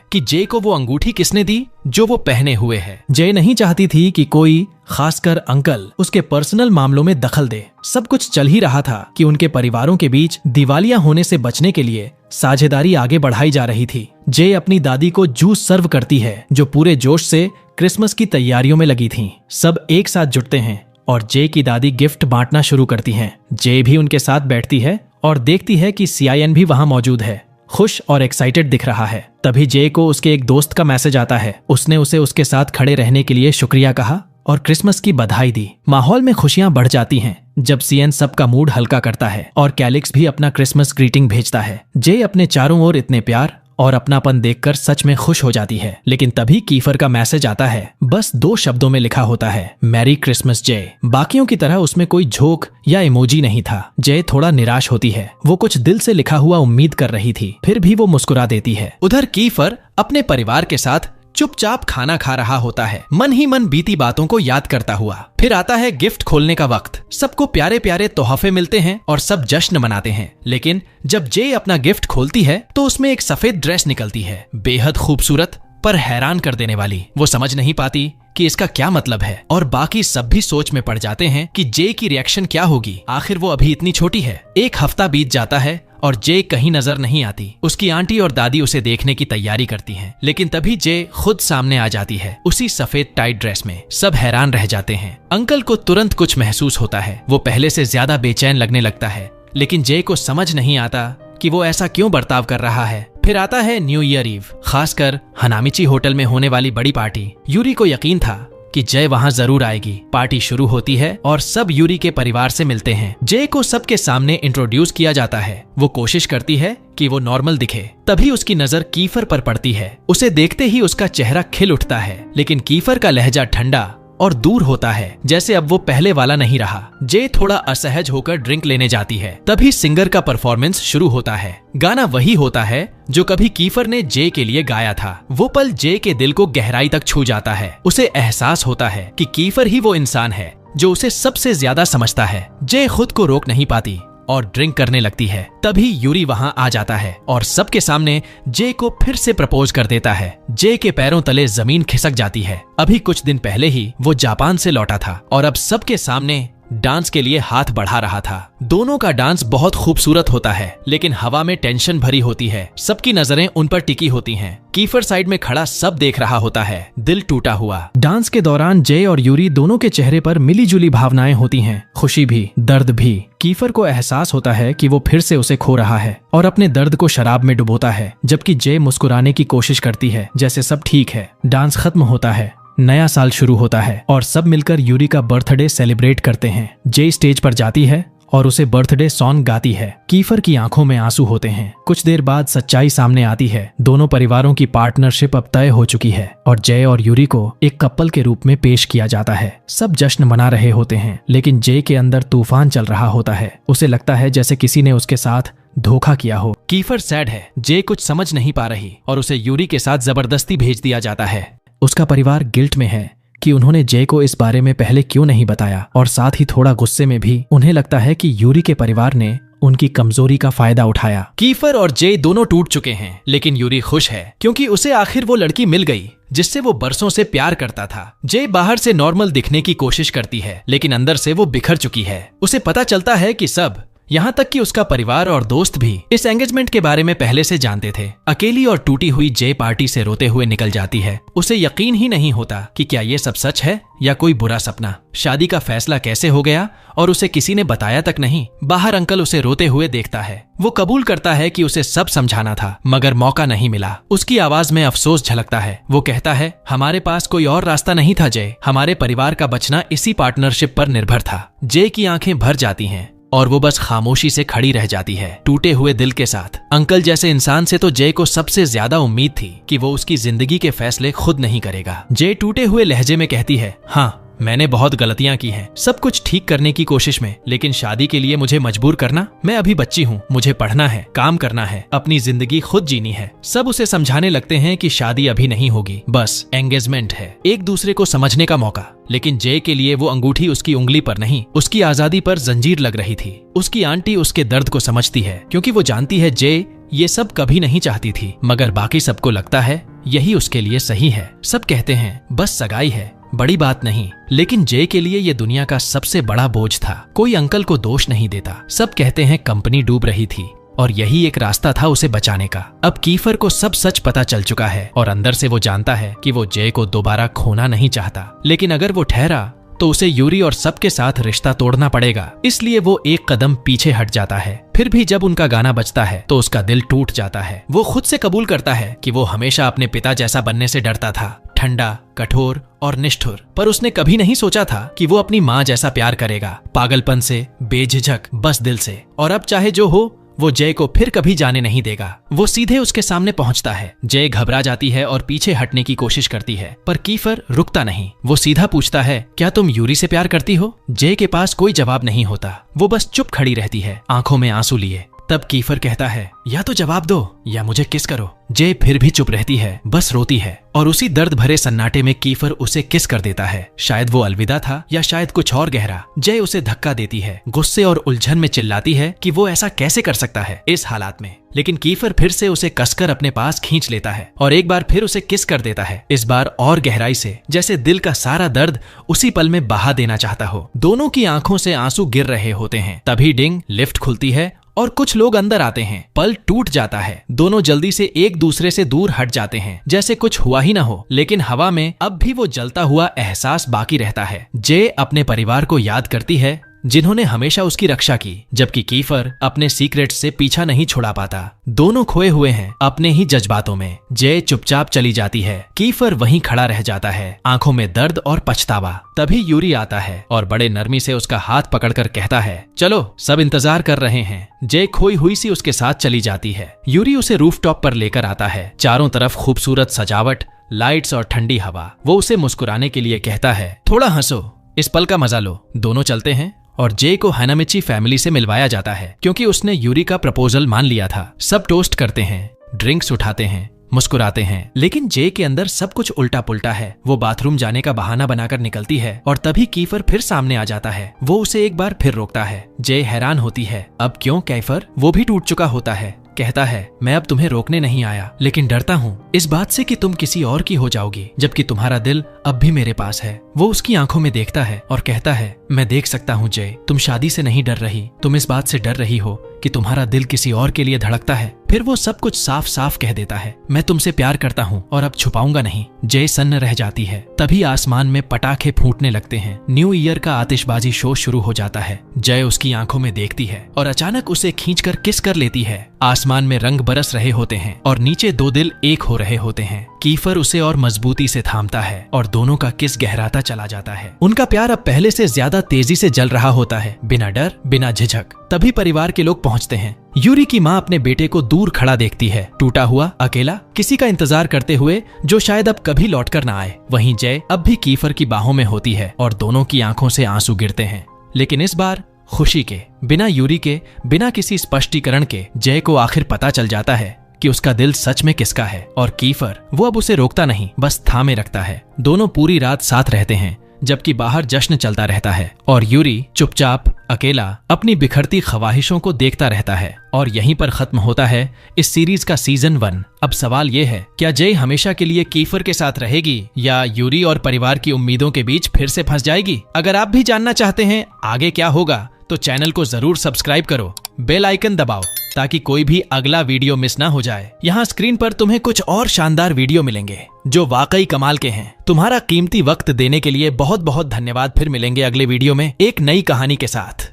कि जय को वो अंगूठी किसने दी जो वो पहने हुए है। जय नहीं चाहती थी कि कोई, खासकर अंकल, उसके पर्सनल मामलों में दखल दे। सब कुछ चल ही रहा था कि उनके परिवारों के बीच दिवालिया होने से बचने के लिए साझेदारी आगे बढ़ाई जा रही थी। जय अपनी दादी को जूस सर्व करती है, जो पूरे जोश से क्रिसमस की तैयारियों में लगी थी। सब एक साथ जुटते हैं और जय की दादी गिफ्ट बांटना शुरू करती हैं। जय भी उनके साथ बैठती है और देखती है कि सीआईएन भी वहां मौजूद है, खुश और एक्साइटेड दिख रहा है। तभी जय को उसके एक दोस्त का मैसेज आता है। उसने उसे उसके साथ खड़े रहने के लिए शुक्रिया कहा और क्रिसमस की बधाई दी। माहौल में खुशियां बढ़ जाती हैं जब सीएन सबका मूड हल्का करता है और कैलिक्स भी अपना क्रिसमस ग्रीटिंग भेजता है। जय अपने चारों ओर इतने प्यार और अपनापन देखकर सच में खुश हो जाती है। लेकिन तभी कीफर का मैसेज आता है। बस 2 शब्दों में लिखा होता है, मैरी क्रिसमस जय। बाकियों की तरह उसमें कोई झोंक या इमोजी नहीं था। जय थोड़ा निराश होती है। वो कुछ दिल से लिखा हुआ उम्मीद कर रही थी, फिर भी वो मुस्कुरा देती है। उधर कीफर अपने परिवार के साथ चुपचाप खाना खा रहा होता है, मन ही मन बीती बातों को याद करता हुआ। फिर आता है गिफ्ट खोलने का वक्त। सबको प्यारे प्यारे तोहफे मिलते हैं और सब जश्न मनाते हैं। लेकिन जब जय अपना गिफ्ट खोलती है तो उसमें एक सफेद ड्रेस निकलती है, बेहद खूबसूरत पर हैरान कर देने वाली। वो समझ नहीं पाती कि इसका क्या मतलब है और बाकी सब भी सोच में पड़ जाते हैं कि जय की रिएक्शन क्या होगी। आखिर वो अभी इतनी छोटी है। 1 हफ्ता बीत जाता है और जय कहीं नजर नहीं आती। उसकी आंटी और दादी उसे देखने की तैयारी करती हैं, लेकिन तभी जय खुद सामने आ जाती है, उसी सफेद टाइट ड्रेस में। सब हैरान रह जाते हैं। अंकल को तुरंत कुछ महसूस होता है। वो पहले से ज्यादा बेचैन लगने लगता है, लेकिन जय को समझ नहीं आता कि वो ऐसा क्यों बर्ताव कर रहा है। फिर आता है न्यू ईयर ईव, खासकर हनामिची होटल में होने वाली बड़ी पार्टी। यूरी को यकीन था कि जय वहां जरूर आएगी। पार्टी शुरू होती है और सब यूरी के परिवार से मिलते हैं। जय को सबके सामने इंट्रोड्यूस किया जाता है। वो कोशिश करती है कि वो नॉर्मल दिखे। तभी उसकी नजर कीफर पर पड़ती है। उसे देखते ही उसका चेहरा खिल उठता है, लेकिन कीफर का लहजा ठंडा और दूर होता है, जैसे अब वो पहले वाला नहीं रहा। जय थोड़ा असहज होकर ड्रिंक लेने जाती है। तभी सिंगर का परफॉर्मेंस शुरू होता है। गाना वही होता है जो कभी कीफर ने जय के लिए गाया था। वो पल जय के दिल को गहराई तक छू जाता है। उसे एहसास होता है कि कीफर ही वो इंसान है जो उसे सबसे ज्यादा समझता है। जय खुद को रोक नहीं पाती और ड्रिंक करने लगती है। तभी यूरी वहां आ जाता है और सबके सामने जय को फिर से प्रपोज कर देता है। जय के पैरों तले जमीन खिसक जाती है। अभी कुछ दिन पहले ही वो जापान से लौटा था और अब सबके सामने डांस के लिए हाथ बढ़ा रहा था। दोनों का डांस बहुत खूबसूरत होता है, लेकिन हवा में टेंशन भरी होती है। सबकी नजरें उन पर टिकी होती हैं। कीफर साइड में खड़ा सब देख रहा होता है, दिल टूटा हुआ। डांस के दौरान जय और यूरी दोनों के चेहरे पर मिली जुली भावनाएं होती हैं, खुशी भी, दर्द भी। कीफर को एहसास होता है कि वो फिर से उसे खो रहा है और अपने दर्द को शराब में डुबोता है, जबकि जय मुस्कुराने की कोशिश करती है जैसे सब ठीक है। डांस खत्म होता है, नया साल शुरू होता है और सब मिलकर यूरी का बर्थडे सेलिब्रेट करते हैं। जय स्टेज पर जाती है और उसे बर्थडे सॉन्ग गाती है। कीफर की आंखों में आंसू होते हैं। कुछ देर बाद सच्चाई सामने आती है। दोनों परिवारों की पार्टनरशिप अब तय हो चुकी है और जय और यूरी को एक कपल के रूप में पेश किया जाता है। सब जश्न मना रहे होते हैं, लेकिन जय के अंदर तूफान चल रहा होता है। उसे लगता है जैसे किसी ने उसके साथ धोखा किया हो। कीफर सैड है। जय कुछ समझ नहीं पा रही और उसे यूरी के साथ जबरदस्ती भेज दिया जाता है। उसका परिवार गिल्ट में है कि उन्होंने जय को इस बारे में पहले क्यों नहीं बताया, और साथ ही थोड़ा गुस्से में भी। उन्हें लगता है कि यूरी के परिवार ने उनकी कमजोरी का फायदा उठाया। कीफर और जे दोनों टूट चुके हैं, लेकिन यूरी खुश है क्योंकि उसे आखिर वो लड़की मिल गई जिससे वो बरसों से प्यार करता था। जे बाहर से नॉर्मल दिखने की कोशिश करती है, लेकिन अंदर से वो बिखर चुकी है। उसे पता चलता है कि सब, यहाँ तक कि उसका परिवार और दोस्त भी इस एंगेजमेंट के बारे में पहले से जानते थे। अकेली और टूटी हुई जे पार्टी से रोते हुए निकल जाती है। उसे यकीन ही नहीं होता कि क्या ये सब सच है या कोई बुरा सपना। शादी का फैसला कैसे हो गया और उसे किसी ने बताया तक नहीं। बाहर अंकल उसे रोते हुए देखता है। वो कबूल करता है कि उसे सब समझाना था, मगर मौका नहीं मिला। उसकी आवाज में अफसोस झलकता है। वो कहता है, हमारे पास कोई और रास्ता नहीं था जय। हमारे परिवार का बचना इसी पार्टनरशिप पर निर्भर था। जय की आंखें भर जाती हैं और वो बस खामोशी से खड़ी रह जाती है, टूटे हुए दिल के साथ। अंकल जैसे इंसान से तो जय को सबसे ज्यादा उम्मीद थी कि वो उसकी जिंदगी के फैसले खुद नहीं करेगा। जय टूटे हुए लहजे में कहती है, हाँ मैंने बहुत गलतियां की हैं, सब कुछ ठीक करने की कोशिश में, लेकिन शादी के लिए मुझे मजबूर करना। मैं अभी बच्ची हूँ, मुझे पढ़ना है, काम करना है, अपनी जिंदगी खुद जीनी है। सब उसे समझाने लगते हैं कि शादी अभी नहीं होगी, बस एंगेजमेंट है, एक दूसरे को समझने का मौका। लेकिन जय के लिए वो अंगूठी उसकी उंगली पर नहीं, उसकी आजादी पर जंजीर लग रही थी। उसकी आंटी उसके दर्द को समझती है क्योंकि वो जानती है जय ये सब कभी नहीं चाहती थी, मगर बाकी सबको लगता है यही उसके लिए सही है। सब कहते हैं बस सगाई है, बड़ी बात नहीं, लेकिन जय के लिए ये दुनिया का सबसे बड़ा बोझ था। कोई अंकल को दोष नहीं देता। सब कहते हैं कंपनी डूब रही थी और यही एक रास्ता था उसे बचाने का। अब कीफर को सब सच पता चल चुका है और अंदर से वो जानता है कि वो जय को दोबारा खोना नहीं चाहता, लेकिन अगर वो ठहरा तो उसे यूरी और सबके साथ रिश्ता तोड़ना पड़ेगा। इसलिए वो एक कदम पीछे हट जाता है। फिर भी जब उनका गाना बजता है तो उसका दिल टूट जाता है। वो खुद से कबूल करता है कि वो हमेशा अपने पिता जैसा बनने से डरता था, ठंडा, कठोर और निष्ठुर। पर उसने कभी नहीं सोचा था कि वो अपनी माँ जैसा प्यार करेगा, पागलपन से, बेझिझक, बस दिल से। और अब चाहे जो हो, वो जय को फिर कभी जाने नहीं देगा। वो सीधे उसके सामने पहुंचता है। जय घबरा जाती है और पीछे हटने की कोशिश करती है, पर कीफर रुकता नहीं। वो सीधा पूछता है, क्या तुम यूरी से प्यार करती हो? जय के पास कोई जवाब नहीं होता। वो बस चुप खड़ी रहती है, आंखों में आंसू लिए। तब कीफर कहता है, या तो जवाब दो या मुझे किस करो। जय फिर भी चुप रहती है, बस रोती है। और उसी दर्द भरे सन्नाटे में कीफर उसे किस कर देता है। शायद वो अलविदा था या शायद कुछ और गहरा। जय उसे धक्का देती है, गुस्से और उलझन में चिल्लाती है कि वो ऐसा कैसे कर सकता है इस हालात में। लेकिन कीफर फिर से उसे कसकर अपने पास खींच लेता है और एक बार फिर उसे किस कर देता है, इस बार और गहराई से, जैसे दिल का सारा दर्द उसी पल में बहा देना चाहता हो। दोनों की आंखों से आंसू गिर रहे होते हैं। तभी डिंग, लिफ्ट खुलती है और कुछ लोग अंदर आते हैं। पल टूट जाता है। दोनों जल्दी से एक दूसरे से दूर हट जाते हैं, जैसे कुछ हुआ ही ना हो। लेकिन हवा में अब भी वो जलता हुआ एहसास बाकी रहता है। जय अपने परिवार को याद करती है जिन्होंने हमेशा उसकी रक्षा की, जबकि कीफर अपने सीक्रेट से पीछा नहीं छुड़ा पाता। दोनों खोए हुए हैं अपने ही जज्बातों में। जय चुपचाप चली जाती है। कीफर वहीं खड़ा रह जाता है, आंखों में दर्द और पछतावा। तभी यूरी आता है और बड़े नरमी से उसका हाथ पकड़कर कहता है, चलो सब इंतजार कर रहे हैं। जय खोई हुई सी उसके साथ चली जाती है। यूरी उसे रूफटॉप पर लेकर आता है। चारों तरफ खूबसूरत सजावट, लाइट्स और ठंडी हवा। वो उसे मुस्कुराने के लिए कहता है, थोड़ा हंसो, इस पल का मजा लो। दोनों चलते हैं और जय को हैनामिची फैमिली से मिलवाया जाता है क्योंकि उसने यूरी का प्रपोजल मान लिया था। सब टोस्ट करते हैं, ड्रिंक्स उठाते हैं, मुस्कुराते हैं, लेकिन जय के अंदर सब कुछ उल्टा पुल्टा है। वो बाथरूम जाने का बहाना बनाकर निकलती है और तभी कीफर फिर सामने आ जाता है। वो उसे एक बार फिर रोकता है। जय हैरान होती है, अब क्यों कीफर? वो भी टूट चुका होता है। कहता है, मैं अब तुम्हें रोकने नहीं आया, लेकिन डरता हूँ इस बात से कि तुम किसी और की हो जाओगी, जबकि तुम्हारा दिल अब भी मेरे पास है। वो उसकी आंखों में देखता है और कहता है, मैं देख सकता हूँ जय, तुम शादी से नहीं डर रही, तुम इस बात से डर रही हो कि तुम्हारा दिल किसी और के लिए धड़कता है। फिर वो सब कुछ साफ साफ कह देता है, मैं तुमसे प्यार करता हूँ और अब छुपाऊंगा नहीं। जय सन्न रह जाती है। तभी आसमान में पटाखे फूटने लगते हैं। न्यू ईयर का आतिशबाजी शो शुरू हो जाता है। जय उसकी आंखों में देखती है और अचानक उसे खींचकर किस कर लेती है। आसमान में रंग बरस रहे होते हैं और नीचे दो दिल एक हो रहे होते हैं। कीफर उसे और मजबूती से थामता है और दोनों का किस गहराता चला जाता है। उनका प्यार अब पहले से ज्यादा तेजी से जल रहा होता है, बिना डर, बिना झिझक। तभी परिवार के लोग पहुंचते हैं। यूरी की माँ अपने बेटे को दूर खड़ा देखती है, टूटा हुआ, अकेला, किसी का इंतजार करते हुए जो शायद अब कभी लौटकर ना आए। वहीं जय अब भी कीफर की बाहों में होती है और दोनों की आंखों से आंसू गिरते हैं, लेकिन इस बार खुशी के, बिना यूरी के, बिना किसी स्पष्टीकरण के। जय को आखिर पता चल जाता है कि उसका दिल सच में किसका है और कीफर वो अब उसे रोकता नहीं, बस थामे रखता है। दोनों पूरी रात साथ रहते हैं, जबकि बाहर जश्न चलता रहता है और यूरी चुपचाप अकेला अपनी बिखरती ख्वाहिशों को देखता रहता है। और यहीं पर खत्म होता है इस सीरीज का सीजन 1। अब सवाल ये है, क्या जय हमेशा के लिए कीफर के साथ रहेगी या यूरी और परिवार की उम्मीदों के बीच फिर से फंस जाएगी? अगर आप भी जानना चाहते हैं आगे क्या होगा तो चैनल को जरूर सब्सक्राइब करो, बेल आइकन दबाओ ताकि कोई भी अगला वीडियो मिस ना हो जाए। यहाँ स्क्रीन पर तुम्हें कुछ और शानदार वीडियो मिलेंगे जो वाकई कमाल के हैं। तुम्हारा कीमती वक्त देने के लिए बहुत बहुत धन्यवाद। फिर मिलेंगे अगले वीडियो में एक नई कहानी के साथ।